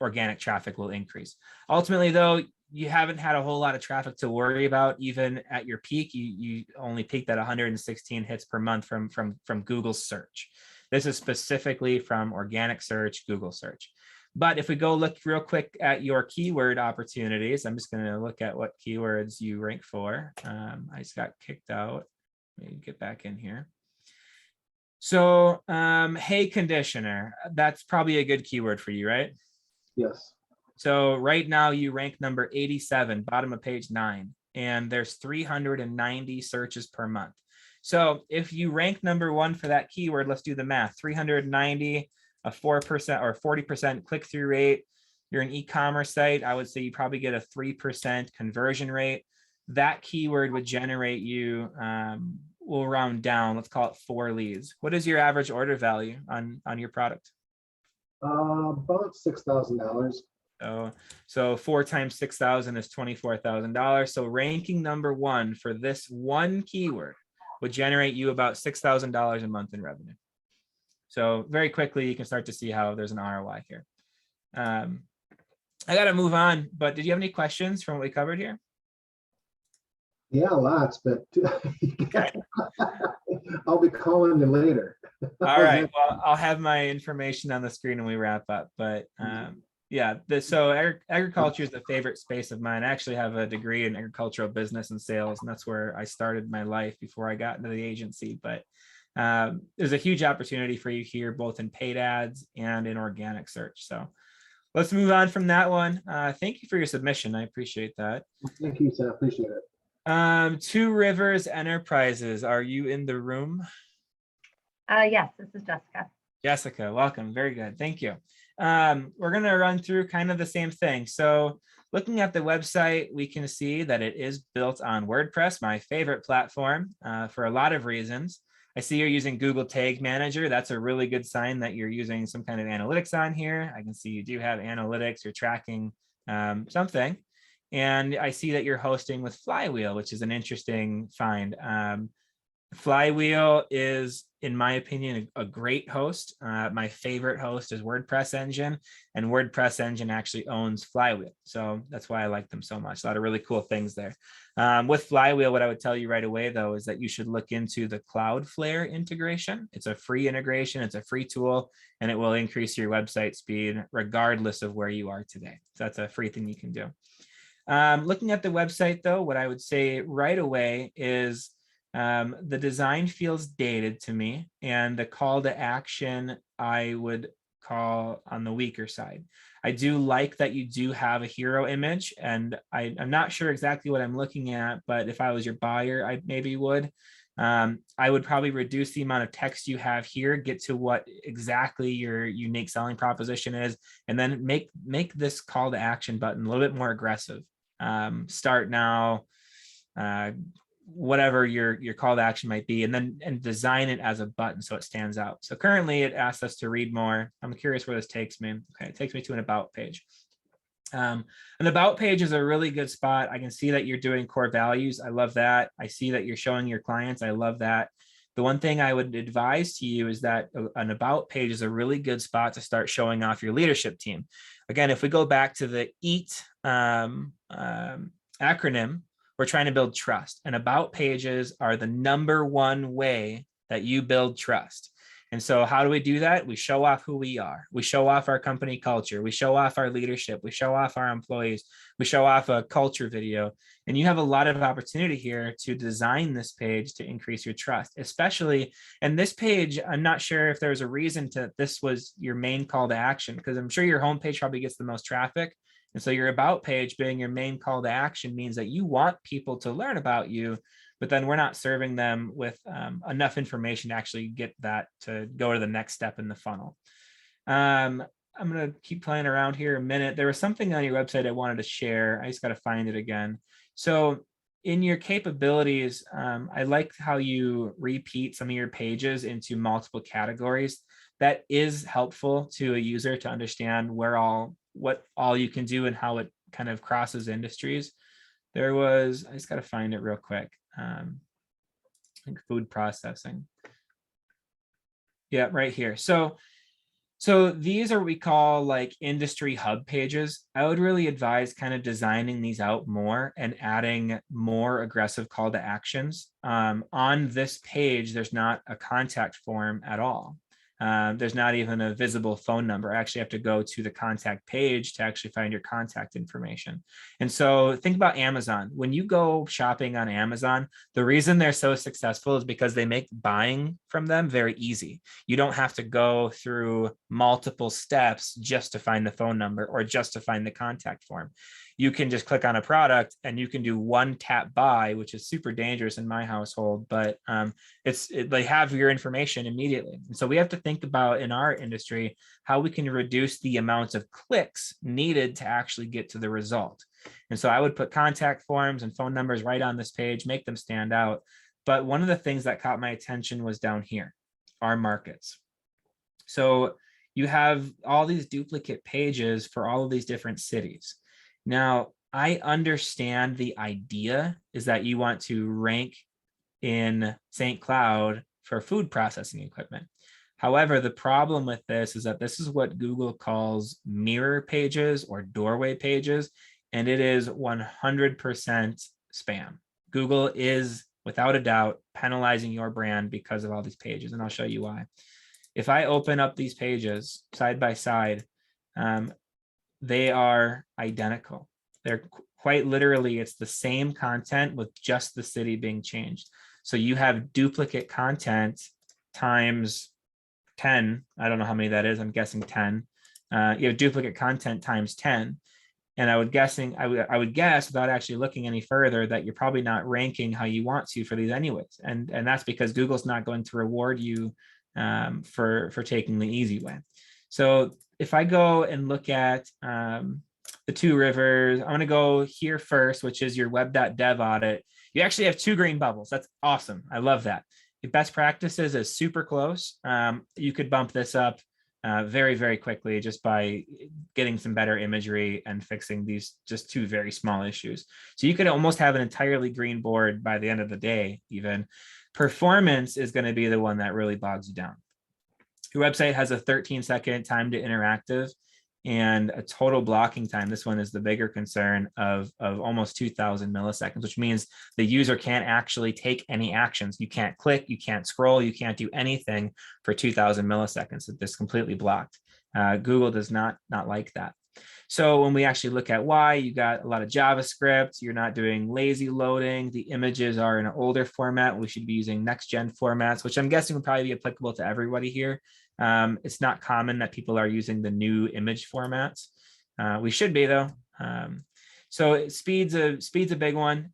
Speaker 2: organic traffic will increase. Ultimately, though, you haven't had a whole lot of traffic to worry about. Even at your peak, you only peaked at 116 hits per month from Google search. This is specifically from organic search, Google search. But if we go look real quick at your keyword opportunities, I'm just going to look at what keywords you rank for. I just got kicked out. Let me get back in here. So, hay conditioner, that's probably a good keyword for you, right?
Speaker 3: yes.
Speaker 2: So right now you rank number 87, bottom of page 9, and there's 390 searches per month. So if you rank number 1 for that keyword, let's do the math: 390, a 4% or 40% click-through rate. You're an e-commerce site, I would say you probably get a 3% conversion rate. That keyword would generate you, we'll round down, let's call it 4 leads. What is your average order value on your product?
Speaker 3: About $6,000.
Speaker 2: So 4 times 6,000 is $24,000. So ranking number 1 for this one keyword would generate you about $6,000 a month in revenue. So very quickly, you can start to see how there's an ROI here. I got to move on, but did you have any questions from what we covered here?
Speaker 3: Yeah, lots, but
Speaker 2: Okay.
Speaker 3: I'll be calling you later.
Speaker 2: All right. Well, I'll have my information on the screen when we wrap up, but yeah, so agriculture is a favorite space of mine. I actually have a degree in agricultural business and sales, and that's where I started my life before I got into the agency. But there's a huge opportunity for you here, both in paid ads and in organic search. So let's move on from that one. Thank you for your submission. I appreciate that.
Speaker 3: Thank you, sir. Appreciate it.
Speaker 2: Two Rivers Enterprises, are you in the room?
Speaker 4: Yes, this is Jessica.
Speaker 2: Jessica, welcome. Very good. Thank you. We're going to run through kind of the same thing. So looking at the website, we can see that it is built on WordPress, my favorite platform, for a lot of reasons. I see you're using Google Tag Manager. That's a really good sign that you're using some kind of analytics on here. I can see you do have analytics. You're tracking something. And I see that you're hosting with Flywheel, which is an interesting find. Flywheel is, in my opinion, a great host. My favorite host is WordPress Engine, and WordPress Engine actually owns Flywheel. So that's why I like them so much. A lot of really cool things there. With Flywheel, what I would tell you right away, though, is that you should look into the Cloudflare integration. It's a free integration. It's a free tool, and it will increase your website speed regardless of where you are today. So that's a free thing you can do. Looking at the website, though, what I would say right away is the design feels dated to me, and the call to action I would call on the weaker side. I do like that you do have a hero image, and I'm not sure exactly what I'm looking at, but if I was your buyer, I maybe would. I would probably reduce the amount of text you have here, get to what exactly your unique selling proposition is, and then make this call to action button a little bit more aggressive. Start now, whatever your call to action might be, and design it as a button so it stands out. So currently it asks us to read more. I'm curious where this takes me. Okay, it takes me to an about page. An about page is a really good spot. I can see that you're doing core values. I love that. I see that you're showing your clients. I love that. The one thing I would advise to you is that an about page is a really good spot to start showing off your leadership team. Again, if we go back to the EAT acronym, we're trying to build trust, and about pages are the #1 way that you build trust. And so how do we do that? We show off who we are. We show off our company culture. We show off our leadership. We show off our employees. We show off a culture video. And you have a lot of opportunity here to design this page to increase your trust, especially, and this page, I'm not sure if there's a reason to, this was your main call to action, because I'm sure your homepage probably gets the most traffic. And so your about page being your main call to action means that you want people to learn about you, but then we're not serving them with enough information to actually get that to go to the next step in the funnel. I'm going to keep playing around here a minute. There was something on your website I wanted to share. I just got to find it again. So in your capabilities, I like how you repeat some of your pages into multiple categories. That is helpful to a user to understand what all you can do and how it kind of crosses industries. There was, I just got to find it real quick. I think food processing. Yeah, right here. So these are what we call like industry hub pages. I would really advise kind of designing these out more and adding more aggressive call to actions. On this page, there's not a contact form at all. There's not even a visible phone number. I actually have to go to the contact page to actually find your contact information. And so think about Amazon. When you go shopping on Amazon, the reason they're so successful is because they make buying from them very easy. You don't have to go through multiple steps just to find the phone number or just to find the contact form. You can just click on a product and you can do one tap buy, which is super dangerous in my household, but they have your information immediately. And so we have to think about in our industry, how we can reduce the amounts of clicks needed to actually get to the result. And so I would put contact forms and phone numbers right on this page, make them stand out. But one of the things that caught my attention was down here, our markets. So you have all these duplicate pages for all of these different cities. Now, I understand the idea is that you want to rank in St. Cloud for food processing equipment. However, the problem with this is that this is what Google calls mirror pages or doorway pages, and it is 100% spam. Google is, without a doubt, penalizing your brand because of all these pages, and I'll show you why. If I open up these pages side by side, they are identical. They're quite literally, it's the same content with just the city being changed. So you have duplicate content times 10. I don't know how many that is. I'm guessing 10. You have duplicate content times 10. And I would guess without actually looking any further that you're probably not ranking how you want to for these anyways. And that's because Google's not going to reward you for taking the easy way. So if I go and look at the two rivers, I'm going to go here first, which is your web.dev audit. You actually have 2 green bubbles. That's awesome. I love that. Your best practices is super close. You could bump this up very, very quickly just by getting some better imagery and fixing these just 2 very small issues. So you could almost have an entirely green board by the end of the day even. Performance is going to be the one that really bogs you down. Your website has a 13-second time to interactive and a total blocking time. This one is the bigger concern of almost 2,000 milliseconds, which means the user can't actually take any actions. You can't click, you can't scroll, you can't do anything for 2,000 milliseconds. It's completely blocked. Google does not like that. So when we actually look at why, you got a lot of JavaScript, you're not doing lazy loading, the images are in an older format, we should be using next-gen formats, which I'm guessing would probably be applicable to everybody here. It's not common that people are using the new image formats. We should be though. So speed's a big one.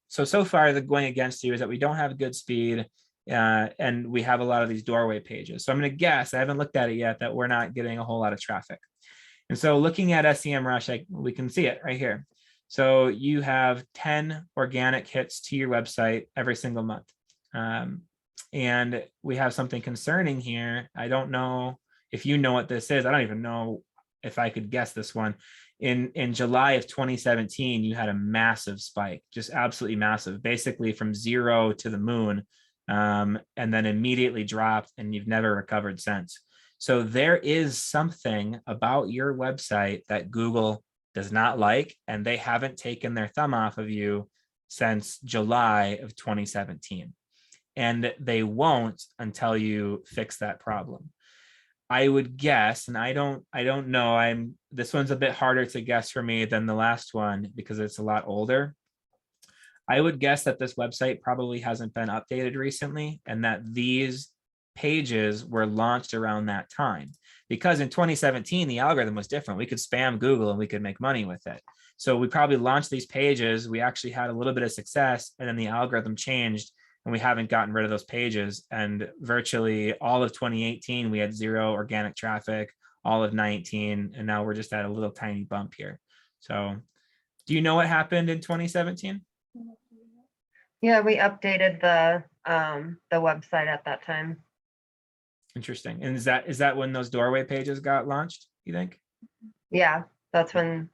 Speaker 2: So far the going against you is that we don't have good speed and we have a lot of these doorway pages. So I'm going to guess, I haven't looked at it yet, that we're not getting a whole lot of traffic. And so looking at Sem Rush, we can see it right here. So you have 10 organic hits to your website every single month. And we have something concerning here. I don't know if you know what this is. I don't even know if I could guess this one. In July of 2017, you had a massive spike, just absolutely massive, basically from 0 to the moon, and then immediately dropped, and you've never recovered since. So there is something about your website that Google does not like, and they haven't taken their thumb off of you since July of 2017. And they won't until you fix that problem. I would guess, and I don't know, this one's a bit harder to guess for me than the last one because it's a lot older. I would guess that this website probably hasn't been updated recently and that these pages were launched around that time, because in 2017 the algorithm was different. We could spam Google and we could make money with it. So we probably launched these pages. We actually had a little bit of success, and then the algorithm changed and we haven't gotten rid of those pages. And virtually all of 2018, we had 0 organic traffic, all of 19, and now we're just at a little tiny bump here. So do you know what happened in 2017?
Speaker 4: Yeah, we updated the website at that time.
Speaker 2: Interesting. And is that when those doorway pages got launched, you think?
Speaker 4: Yeah, that's when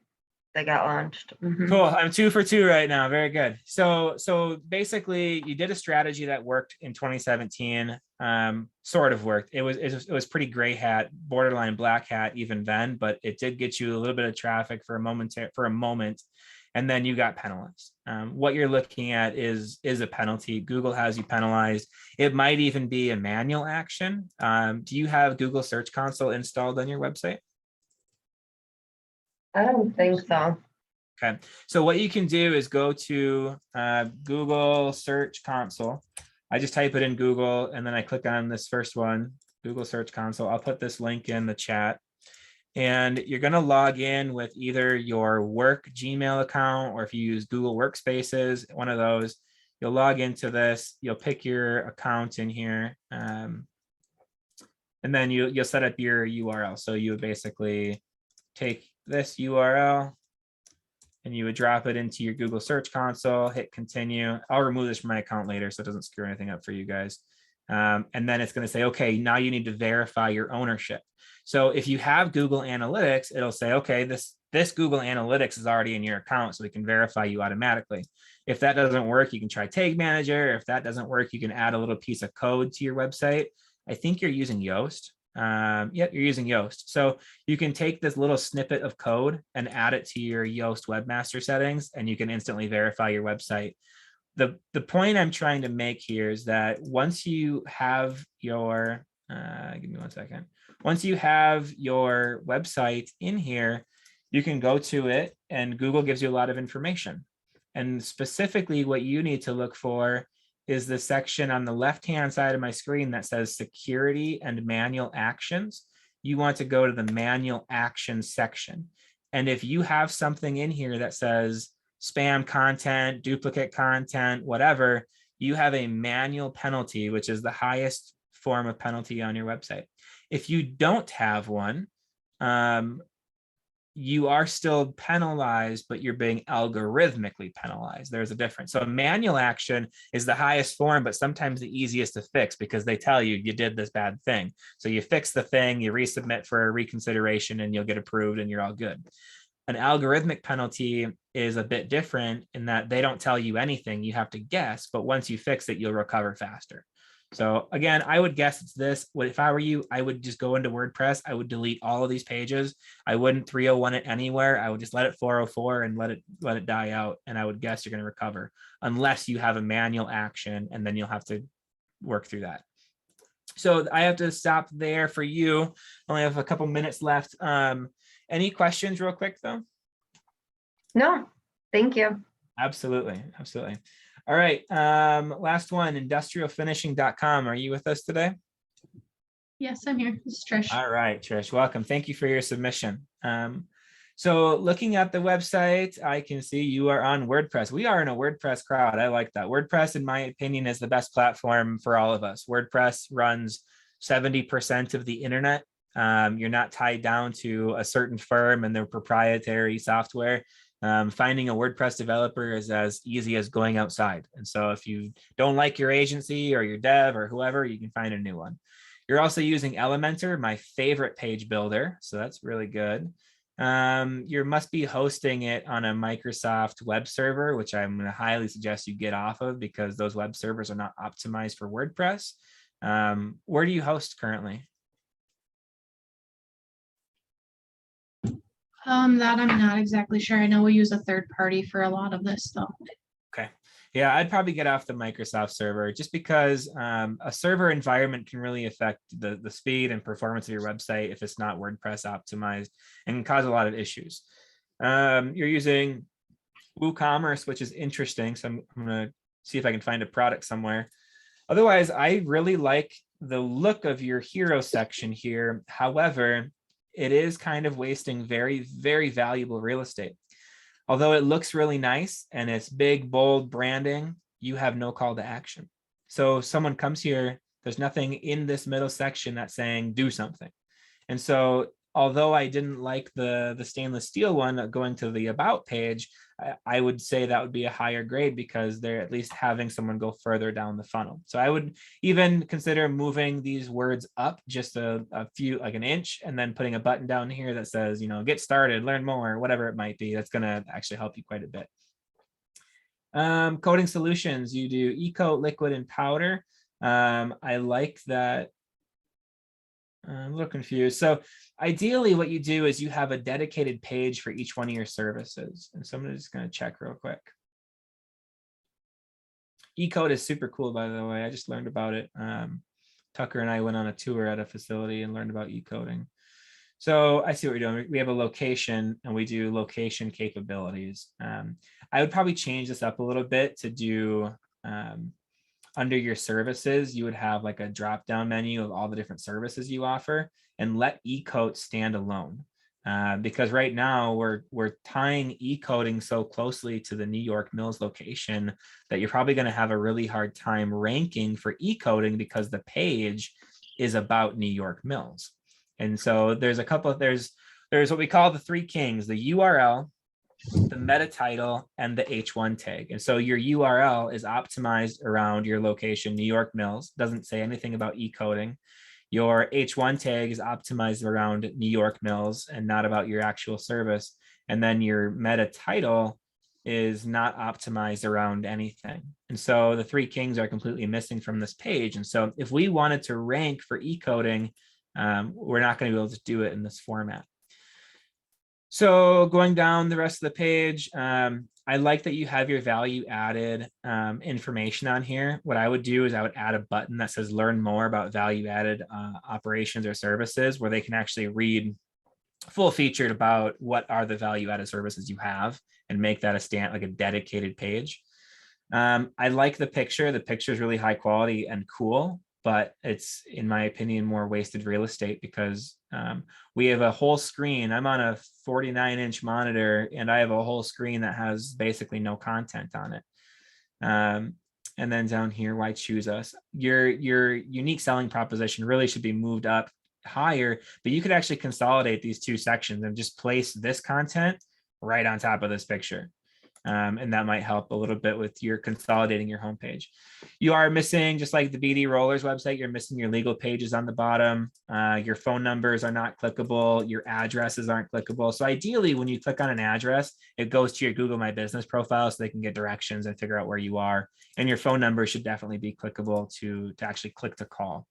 Speaker 4: they got launched. Mhm.
Speaker 2: Cool. I'm 2 for 2 right now. Very good. So basically you did a strategy that worked in 2017, sort of worked. It was pretty gray hat, borderline black hat even then, but it did get you a little bit of traffic for a moment, and then you got penalized. What you're looking at is a penalty. Google has you penalized. It might even be a manual action. Do you have Google Search Console installed on your website?
Speaker 4: I don't think so.
Speaker 2: Okay, so what you can do is go to Google Search Console. I just type it in Google and then I click on this first one, Google Search Console. I'll put this link in the chat. And you're going to log in with either your work Gmail account, or if you use Google Workspaces, one of those, you'll log into this, you'll pick your account in here, and then you'll set up your URL. So you would basically take this URL and you would drop it into your Google Search Console, hit continue. I'll remove this from my account later so it doesn't screw anything up for you guys. And then it's going to say, okay, now you need to verify your ownership. So if you have Google Analytics, it'll say, okay, this Google Analytics is already in your account, so we can verify you automatically. If that doesn't work, you can try Tag Manager. If that doesn't work, you can add a little piece of code to your website. I think you're using Yoast. Yep, you're using Yoast. So you can take this little snippet of code and add it to your Yoast webmaster settings, and you can instantly verify your website. The point I'm trying to make here is that once you have your, give me 1 second. Once you have your website in here, you can go to it and Google gives you a lot of information. And specifically what you need to look for is the section on the left-hand side of my screen that says security and manual actions. You want to go to the manual actions section. And if you have something in here that says spam content, duplicate content, whatever, you have a manual penalty, which is the highest form of penalty on your website. If you don't have one, you are still penalized, but you're being algorithmically penalized. There's a difference. So manual action is the highest form, but sometimes the easiest to fix because they tell you did this bad thing. So you fix the thing, you resubmit for a reconsideration, and you'll get approved and you're all good. An algorithmic penalty is a bit different in that they don't tell you anything. You have to guess, but once you fix it, you'll recover faster. So again, I would guess it's this. If I were you, I would just go into WordPress. I would delete all of these pages. I wouldn't 301 it anywhere. I would just let it 404 and let it die out. And I would guess you're going to recover unless you have a manual action, and then you'll have to work through that. So I have to stop there for you. I only have a couple minutes left. Any questions real quick though?
Speaker 4: No, thank you.
Speaker 2: Absolutely. Absolutely. All right. Last one, industrialfinishing.com. Are you with us today?
Speaker 5: Yes, I'm here. This is Trish.
Speaker 2: All right, Trish, welcome. Thank you for your submission. So looking at the website, I can see you are on WordPress. We are in a WordPress crowd. I like that. WordPress, in my opinion, is the best platform for all of us. WordPress runs 70% of the internet. You're not tied down to a certain firm and their proprietary software. Finding a WordPress developer is as easy as going outside. And so if you don't like your agency or your dev or whoever, you can find a new one. You're also using Elementor, my favorite page builder. So that's really good. You must be hosting it on a Microsoft web server, which I'm going to highly suggest you get off of because those web servers are not optimized for WordPress. Where do you host currently?
Speaker 5: That I'm not exactly sure. I know we use a third party for a lot of this though.
Speaker 2: Okay. Yeah, I'd probably get off the Microsoft server just because a server environment can really affect the speed and performance of your website if it's not WordPress optimized and can cause a lot of issues. You're using WooCommerce, which is interesting. So I'm going to see if I can find a product somewhere. Otherwise, I really like the look of your hero section here. However, it is kind of wasting very, very valuable real estate. although it looks really nice and it's big, bold branding, you have no call to action. So someone comes here, there's nothing in this middle section that's saying do something. And so although I didn't like the stainless steel one going to the about page, I would say that would be a higher grade because they're at least having someone go further down the funnel. So I would even consider moving these words up just a few, like an inch, and then putting a button down here that says, you know, get started, learn more, whatever it might be. That's going to actually help you quite a bit. Coating solutions, you do e-coat, liquid, and powder. I like that. I'm a little confused. So ideally what you do is you have a dedicated page for each one of your services. And so I'm just going to check real quick. E-code is super cool, by the way. I just learned about it. Tucker and I went on a tour at a facility and learned about e-coding. So I see what you're doing. We have a location and we do location capabilities. I would probably change this up a little bit to do under your services, you would have like a drop down menu of all the different services you offer and let e-coat stand alone. Because right now we're tying e-coding so closely to the New York Mills location that you're probably going to have a really hard time ranking for e-coding because the page is about New York Mills. And so there's a couple of, there's what we call the three kings, the URL, the meta title, and the H1 tag. And so your URL is optimized around your location, New York Mills, doesn't say anything about e-coding. Your H1 tag is optimized around New York Mills and not about your actual service. And then your meta title is not optimized around anything. And so the three kings are completely missing from this page. And so if we wanted to rank for e-coding, we're not going to be able to do it in this format. So going down the rest of the page, I like that you have your value added information on here. What I would do is I would add a button that says learn more about value added operations or services, where they can actually read full featured about what are the value added services you have and make that like a dedicated page. I like the picture. The picture is really high quality and cool, but it's, in my opinion, more wasted real estate because we have a whole screen. I'm on a 49-inch monitor and I have a whole screen that has basically no content on it. And then down here, why choose us? Your unique selling proposition really should be moved up higher, but you could actually consolidate these two sections and just place this content right on top of this picture. And that might help a little bit with your consolidating your homepage. You are missing, just like the BD Rollers website, you're missing your legal pages on the bottom. Your phone numbers are not clickable. Your addresses aren't clickable. So ideally, when you click on an address, it goes to your Google My Business profile so they can get directions and figure out where you are. And your phone number should definitely be clickable to actually click to call.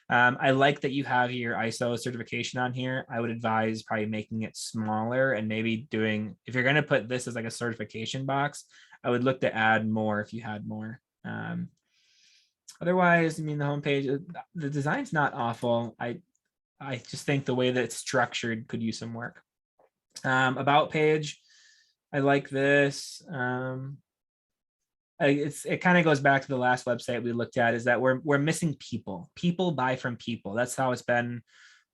Speaker 2: I like that you have your ISO certification on here. I would advise probably making it smaller and maybe doing, if you're going to put this as like a certification box, I would look to add more if you had more. Otherwise, I mean, the homepage, the design's not awful. I just think the way that it's structured could use some work. About page, I like this. It kind of goes back to the last website we looked at, is that we're missing people. People buy from people. That's how it's been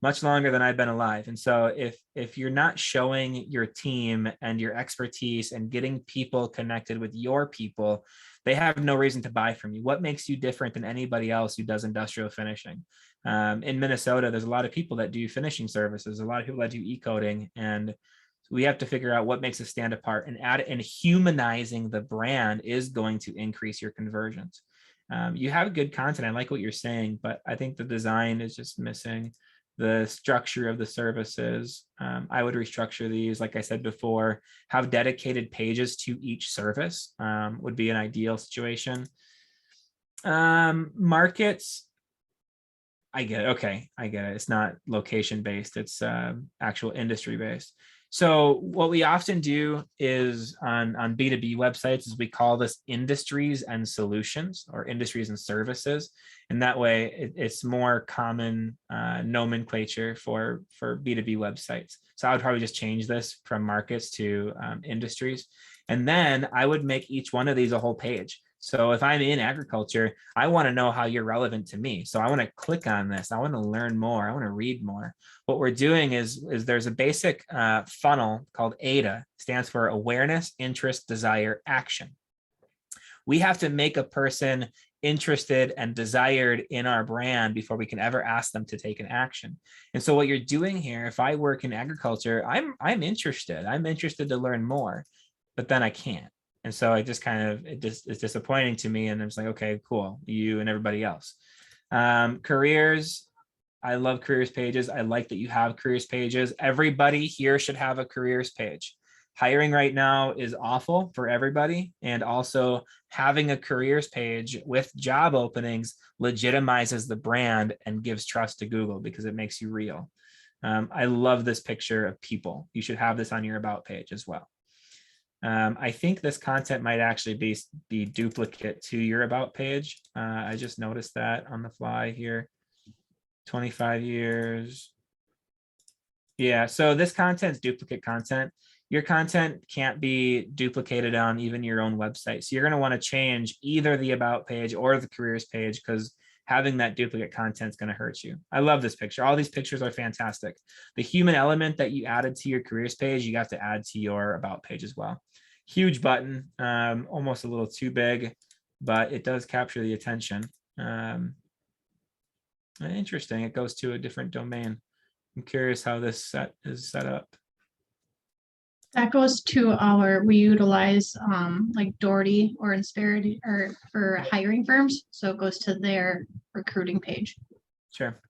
Speaker 2: much longer than I've been alive. And so if you're not showing your team and your expertise and getting people connected with your people, they have no reason to buy from you. What makes you different than anybody else who does industrial finishing? In Minnesota, there's a lot of people that do finishing services, a lot of people that do e-coding, and we have to figure out what makes us stand apart, and humanizing the brand is going to increase your conversions. You have good content. I like what you're saying, but I think the design is just missing the structure of the services. I would restructure these, like I said before, have dedicated pages to each service would be an ideal situation. Markets, I get it. Okay, I get it. It's not location based, it's actual industry based. So what we often do is on B2B websites is we call this industries and solutions, or industries and services. And that way it's more common nomenclature for B2B websites. So I would probably just change this from markets to industries. And then I would make each one of these a whole page. So if I'm in agriculture, I want to know how you're relevant to me. So I want to click on this. I want to learn more. I want to read more. What we're doing is there's a basic funnel called AIDA, stands for awareness, interest, desire, action. We have to make a person interested and desired in our brand before we can ever ask them to take an action. And so what you're doing here, if I work in agriculture, I'm interested. I'm interested to learn more, but then I can't. And so I just kind of, it's disappointing to me. And I'm just like, okay, cool. You and everybody else. Careers. I love careers pages. I like that you have careers pages. Everybody here should have a careers page. Hiring right now is awful for everybody. And also having a careers page with job openings legitimizes the brand and gives trust to Google because it makes you real. I love this picture of people. You should have this on your about page as well. I think this content might actually be duplicate to your about page. I just noticed that on the fly here. 25 years. Yeah, so this content's duplicate content. Your content can't be duplicated on even your own website. So you're going to want to change either the about page or the careers page because having that duplicate content is going to hurt you. I love this picture. All these pictures are fantastic. The human element that you added to your careers page, you got to add to your about page as well. Huge button, almost a little too big, but it does capture the attention. Interesting. It goes to a different domain. I'm curious how this is set up.
Speaker 5: That goes to we utilize like Doherty or Insperity or for hiring firms. So it goes to their recruiting page.
Speaker 2: Sure.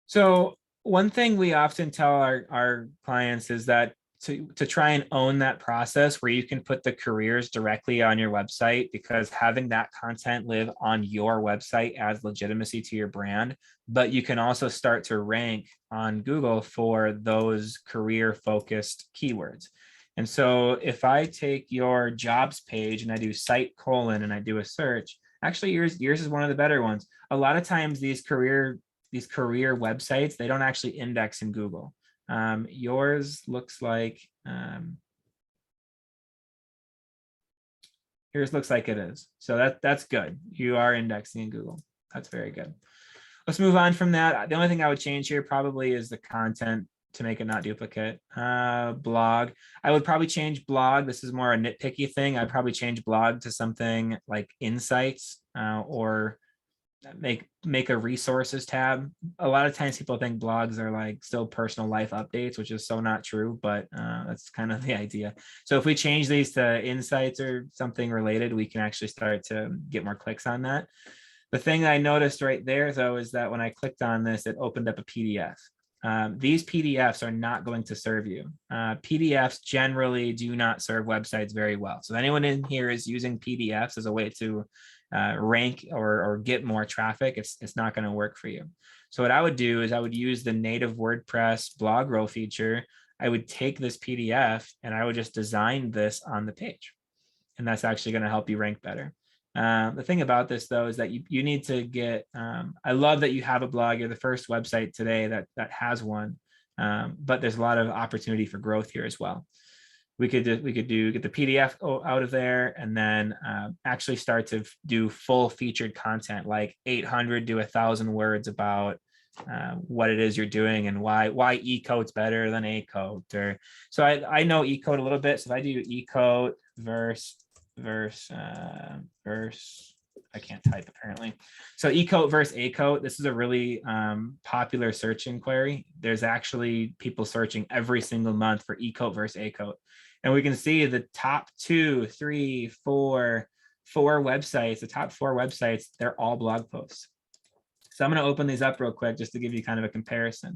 Speaker 2: So one thing we often tell our clients is that to try and own that process where you can put the careers directly on your website, because having that content live on your website adds legitimacy to your brand, but you can also start to rank on Google for those career focused keywords. And so if I take your jobs page and I do site : and I do a search, actually yours is one of the better ones. A lot of times these career websites, they don't actually index in Google. Yours looks like yours looks like it is. So that's good. You are indexing in Google. That's very good. Let's move on from that. The only thing I would change here probably is the content to make it not duplicate. Blog. I would probably change blog. This is more a nitpicky thing. I'd probably change blog to something like insights or make a resources tab. A lot of times people think blogs are like still personal life updates, which is so not true, but that's kind of the idea. So if we change these to insights or something related, we can actually start to get more clicks on that. The thing that I noticed right there though, is that when I clicked on this, it opened up a PDF. These PDFs are not going to serve you. PDFs generally do not serve websites very well. So anyone in here is using PDFs as a way to rank or get more traffic, it's not going to work for you. So what I would do is I would use the native WordPress blog row feature. I would take this PDF and I would just design this on the page. And that's actually going to help you rank better. The thing about this though is that you need to get, I love that you have a blog. You're the first website today that has one, but there's a lot of opportunity for growth here as well. We could get the PDF out of there and then actually start to do full featured content, like 800 to 1,000 words about what it is you're doing and why E-code's better than A-code. So I know E-code a little bit. So if I do E-code verse, I can't type apparently. So E-code versus A-code, this is a really popular search inquiry. There's actually people searching every single month for E-code versus A-code. And we can see the top 2, 3, 4 websites, the top 4 websites, they're all blog posts. So I'm going to open these up real quick just to give you kind of a comparison.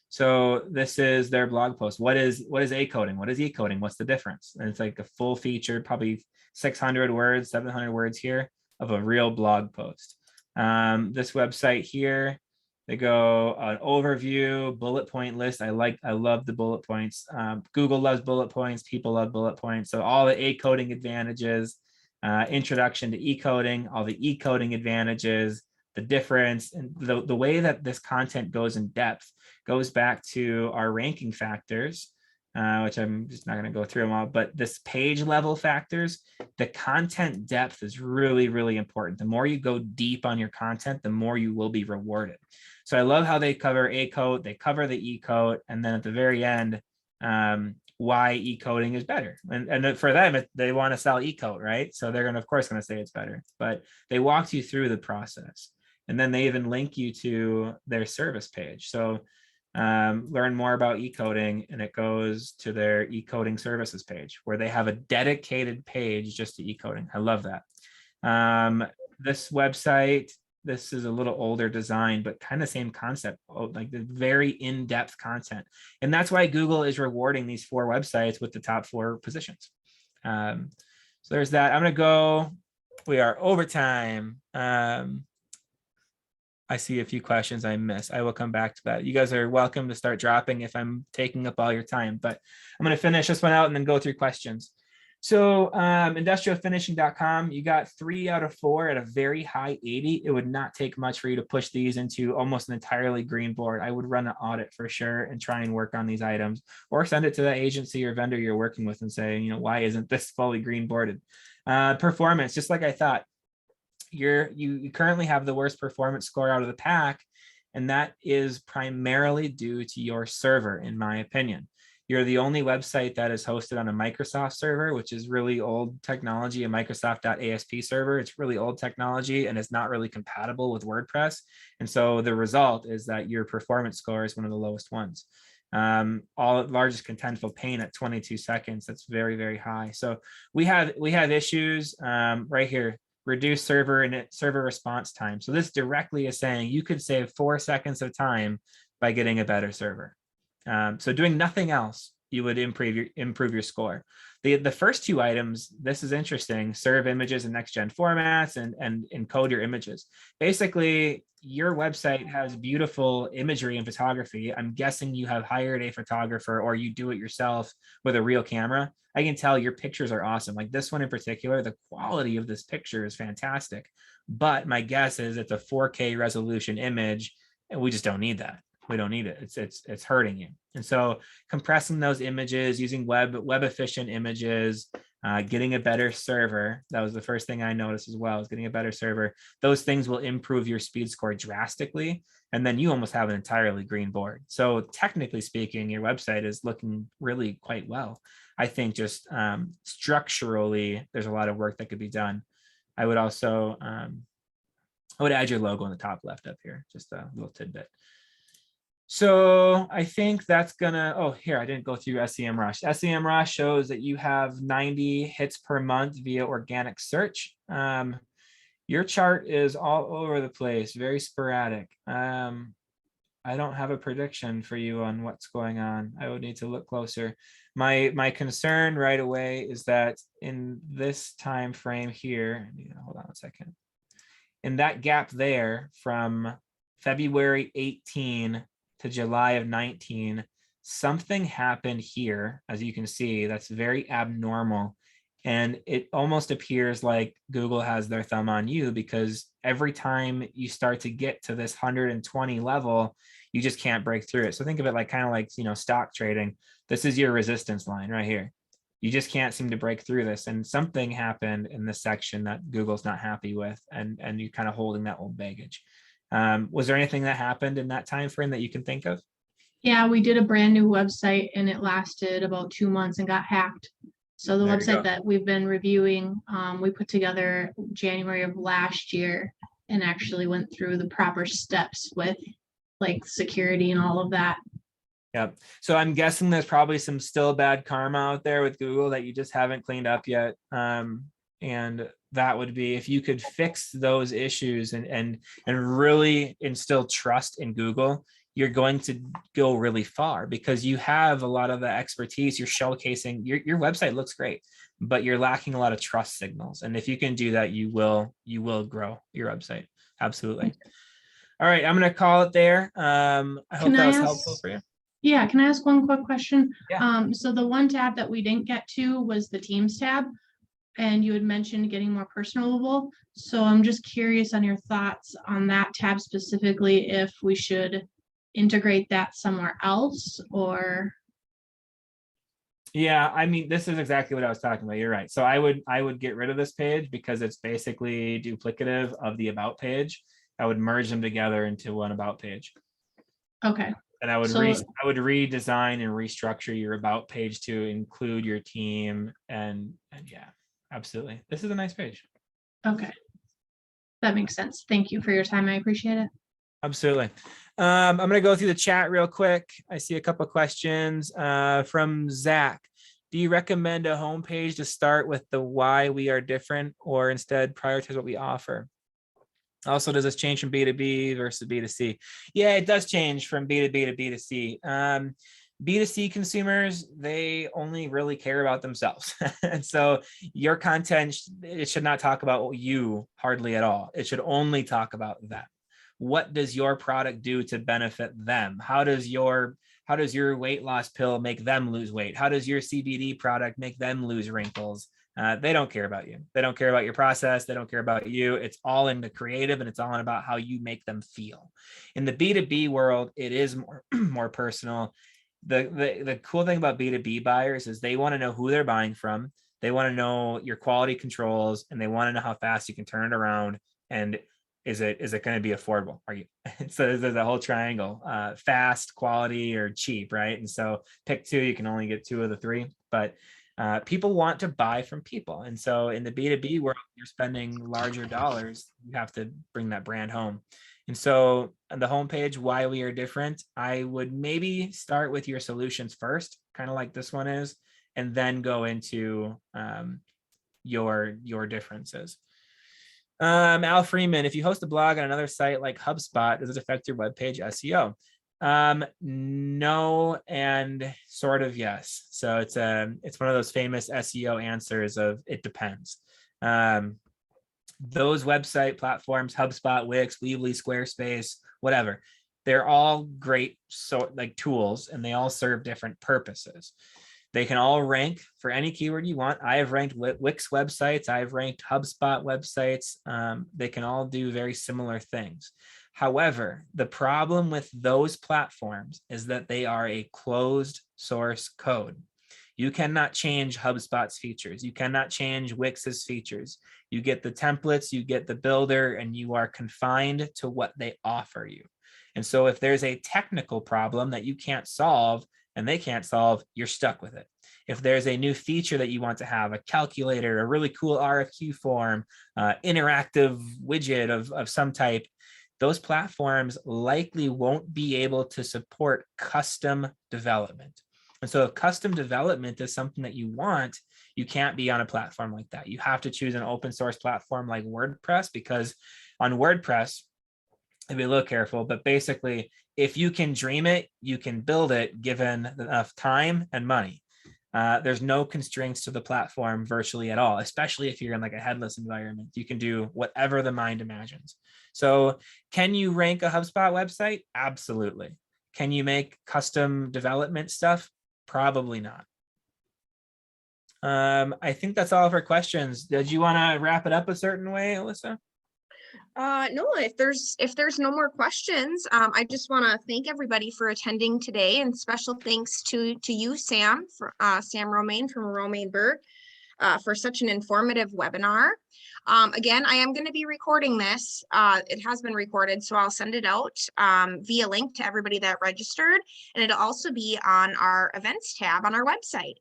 Speaker 2: So this is their blog post. What is A-coding? What is E-coding? What's the difference? And it's like a full featured, probably 600 words, 700 words here of a real blog post. This website here, they go an overview, bullet point list. I love the bullet points. Google loves bullet points. People love bullet points. So all the A-coding advantages, introduction to E-coding, all the E-coding advantages, the difference, and the way that this content goes in depth goes back to our ranking factors. which I'm just not going to go through them all, but this page level factors, the content depth is really, really important. The more you go deep on your content, the more you will be rewarded. So I love how they cover A code, they cover the E code, and then at the very end, why E coding is better. And for them, they want to sell E code, right? So they're of course going to say it's better, but they walked you through the process. And then they even link you to their service page. So learn more about e-coding, and it goes to their e-coding services page where they have a dedicated page just to e-coding. I love that. This website, this is a little older design, but kind of same concept, like the very in-depth content. And that's why Google is rewarding these 4 websites with the top 4 positions. So there's that. I'm going to go, we are overtime. I see a few questions I missed. I will come back to that. You guys are welcome to start dropping if I'm taking up all your time, but I'm going to finish this one out and then go through questions. So industrialfinishing.com, you got 3 out of 4 at a very high 80. It would not take much for you to push these into almost an entirely green board. I would run an audit for sure and try and work on these items, or send it to the agency or vendor you're working with and say, you know, why isn't this fully green boarded? Performance, just like I thought. You currently have the worst performance score out of the pack, and that is primarily due to your server, in my opinion. You're the only website that is hosted on a Microsoft server, which is really old technology, a Microsoft.ASP server. It's really old technology and it's not really compatible with WordPress. And so the result is that your performance score is one of the lowest ones. Largest contentful pane at 22 seconds. That's very, very high. So we have issues right here. Reduce server and server response time. So this directly is saying you could save 4 seconds of time by getting a better server. So doing nothing else, you would improve your score. The first 2 items, this is interesting, serve images in next gen formats and encode your images. Basically, your website has beautiful imagery and photography. I'm guessing you have hired a photographer or you do it yourself with a real camera. I can tell your pictures are awesome. Like this one in particular, the quality of this picture is fantastic. But my guess is it's a 4K resolution image, and we just don't need that. We don't need it. It's hurting you. And so compressing those images, using web efficient images, getting a better server. That was the first thing I noticed as well, is getting a better server. Those things will improve your speed score drastically. And then you almost have an entirely green board. So technically speaking, your website is looking really quite well. I think just structurally, there's a lot of work that could be done. I would also, I would add your logo in the top left up here, just a little tidbit. So I think that's gonna, oh, here, I didn't go through Sem Rush. Sem Rush shows that you have 90 hits per month via organic search. Your chart is all over the place, very sporadic. I don't have a prediction for you on what's going on. I would need to look closer. My concern right away is that in this time frame here, hold on a second. In that gap there from February 18 to July of 19, something happened here, as you can see, that's very abnormal. And it almost appears like Google has their thumb on you, because every time you start to get to this 120 level, you just can't break through it. So think of it like kind of like, stock trading. This is your resistance line right here. You just can't seem to break through this. And something happened in this section that Google's not happy with, and you're kind of holding that old baggage. Was there anything that happened in that time frame that you can think of?
Speaker 5: Yeah, we did a brand new website and it lasted about 2 months and got hacked. So the website that we've been reviewing, we put together January of last year and actually went through the proper steps with like security and all of that.
Speaker 2: Yep. So I'm guessing there's probably some still bad karma out there with Google that you just haven't cleaned up yet. And that would be if you could fix those issues and really instill trust in Google, you're going to go really far, because you have a lot of the expertise. You're showcasing your website looks great, but you're lacking a lot of trust signals. And if you can do that, you will grow your website. Absolutely. All right, I'm going to call it there. I hope that was helpful for you.
Speaker 5: Yeah, can I ask one quick question?
Speaker 2: Yeah.
Speaker 5: So the one tab that we didn't get to was the Teams tab, and you had mentioned getting more personable. So I'm just curious on your thoughts on that tab specifically, if we should integrate that somewhere else, or
Speaker 2: Yeah, I mean, this is exactly what I was talking about. You're right. So I would get rid of this page because it's basically duplicative of the about page. I would merge them together into one about page.
Speaker 5: Okay,
Speaker 2: And I would
Speaker 5: So-
Speaker 2: I would redesign and restructure your about page to include your team and yeah, absolutely. This is a nice page.
Speaker 5: okay. That makes sense. Thank you for your time. I appreciate it.
Speaker 2: Absolutely. I'm going to go through the chat real quick. I see a couple of questions from Zach. Do you recommend a homepage to start with the why we are different, or instead prioritize what we offer? Also, does this change from B2B versus B2C? Yeah, it does change from B2B to B2C. B2C consumers, they only really care about themselves. And so your content, it should not talk about you hardly at all. It should only talk about them. What does your product do to benefit them? How does your weight loss pill make them lose weight? How does your CBD product make them lose wrinkles? They don't care about you. They don't care about your process. They don't care about you. It's all in the creative, and it's all about how you make them feel. In the B2B world, it is more personal. The cool thing about B2B buyers is they want to know who they're buying from. They want to know your quality controls, and they want to know how fast you can turn it around. And is it going to be affordable? Are you? So there's a whole triangle: fast, quality, or cheap, right? And so pick two. You can only get two of the three, but people want to buy from people. And so in the B2B world, you're spending larger dollars. You have to bring that brand home. And so on the homepage, why we are different, I would maybe start with your solutions first, kind of like this one is, and then go into your differences. Al Freeman, if you host a blog on another site like HubSpot, does it affect your webpage SEO? No, and sort of yes. So it's one of those famous SEO answers of it depends. Those website platforms, HubSpot, Wix, Weebly, Squarespace, whatever, they're all great tools, and they all serve different purposes. They can all rank for any keyword you want. I have ranked Wix websites. I've ranked HubSpot websites. They can all do very similar things. However, the problem with those platforms is that they are a closed source code. You cannot change HubSpot's features. You cannot change Wix's features. You get the templates, you get the builder, and you are confined to what they offer you. And so if there's a technical problem that you can't solve and they can't solve, you're stuck with it. If there's a new feature that you want to have, a calculator, a really cool RFQ form, interactive widget of some type, those platforms likely won't be able to support custom development. And so if custom development is something that you want, you can't be on a platform like that. You have to choose an open source platform like WordPress, because on WordPress, be a little careful, but basically, if you can dream it, you can build it given enough time and money. There's no constraints to the platform virtually at all, especially if you're in like a headless environment. You can do whatever the mind imagines. So can you rank a HubSpot website? Absolutely. Can you make custom development stuff? Probably not. I think that's all of our questions. Did you want to wrap it up a certain way, Alyssa?
Speaker 1: No, if there's no more questions, I just want to thank everybody for attending today, and special thanks to you, Sam, Sam Romaine from Romaine Berg, for such an informative webinar. Again, I am going to be recording this. It has been recorded, so I'll send it out via link to everybody that registered, and it'll also be on our events tab on our website.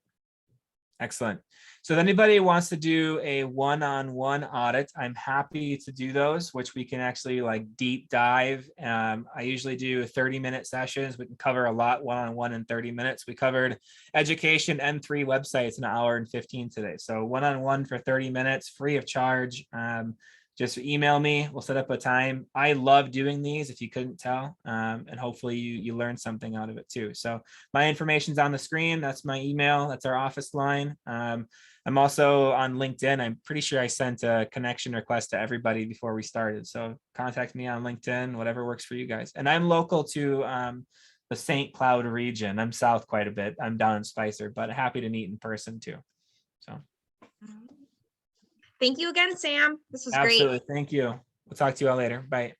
Speaker 2: Excellent. So if anybody wants to do a one-on-one audit, I'm happy to do those, which we can actually like deep dive. I usually do 30-minute sessions. We can cover a lot one-on-one in 30 minutes. We covered education and 3 websites in an hour and 15 today. So one-on-one for 30 minutes, free of charge. Just email me. We'll set up a time. I love doing these, if you couldn't tell, and hopefully you learn something out of it too. So my information's on the screen. That's my email. That's our office line. I'm also on LinkedIn. I'm pretty sure I sent a connection request to everybody before we started. So contact me on LinkedIn, whatever works for you guys. And I'm local to the St. Cloud region. I'm south quite a bit. I'm down in Spicer, but happy to meet in person too. So.
Speaker 1: Thank you again, Sam. This was
Speaker 2: Absolutely.
Speaker 1: great.
Speaker 2: Thank you. We'll talk to you all later. Bye.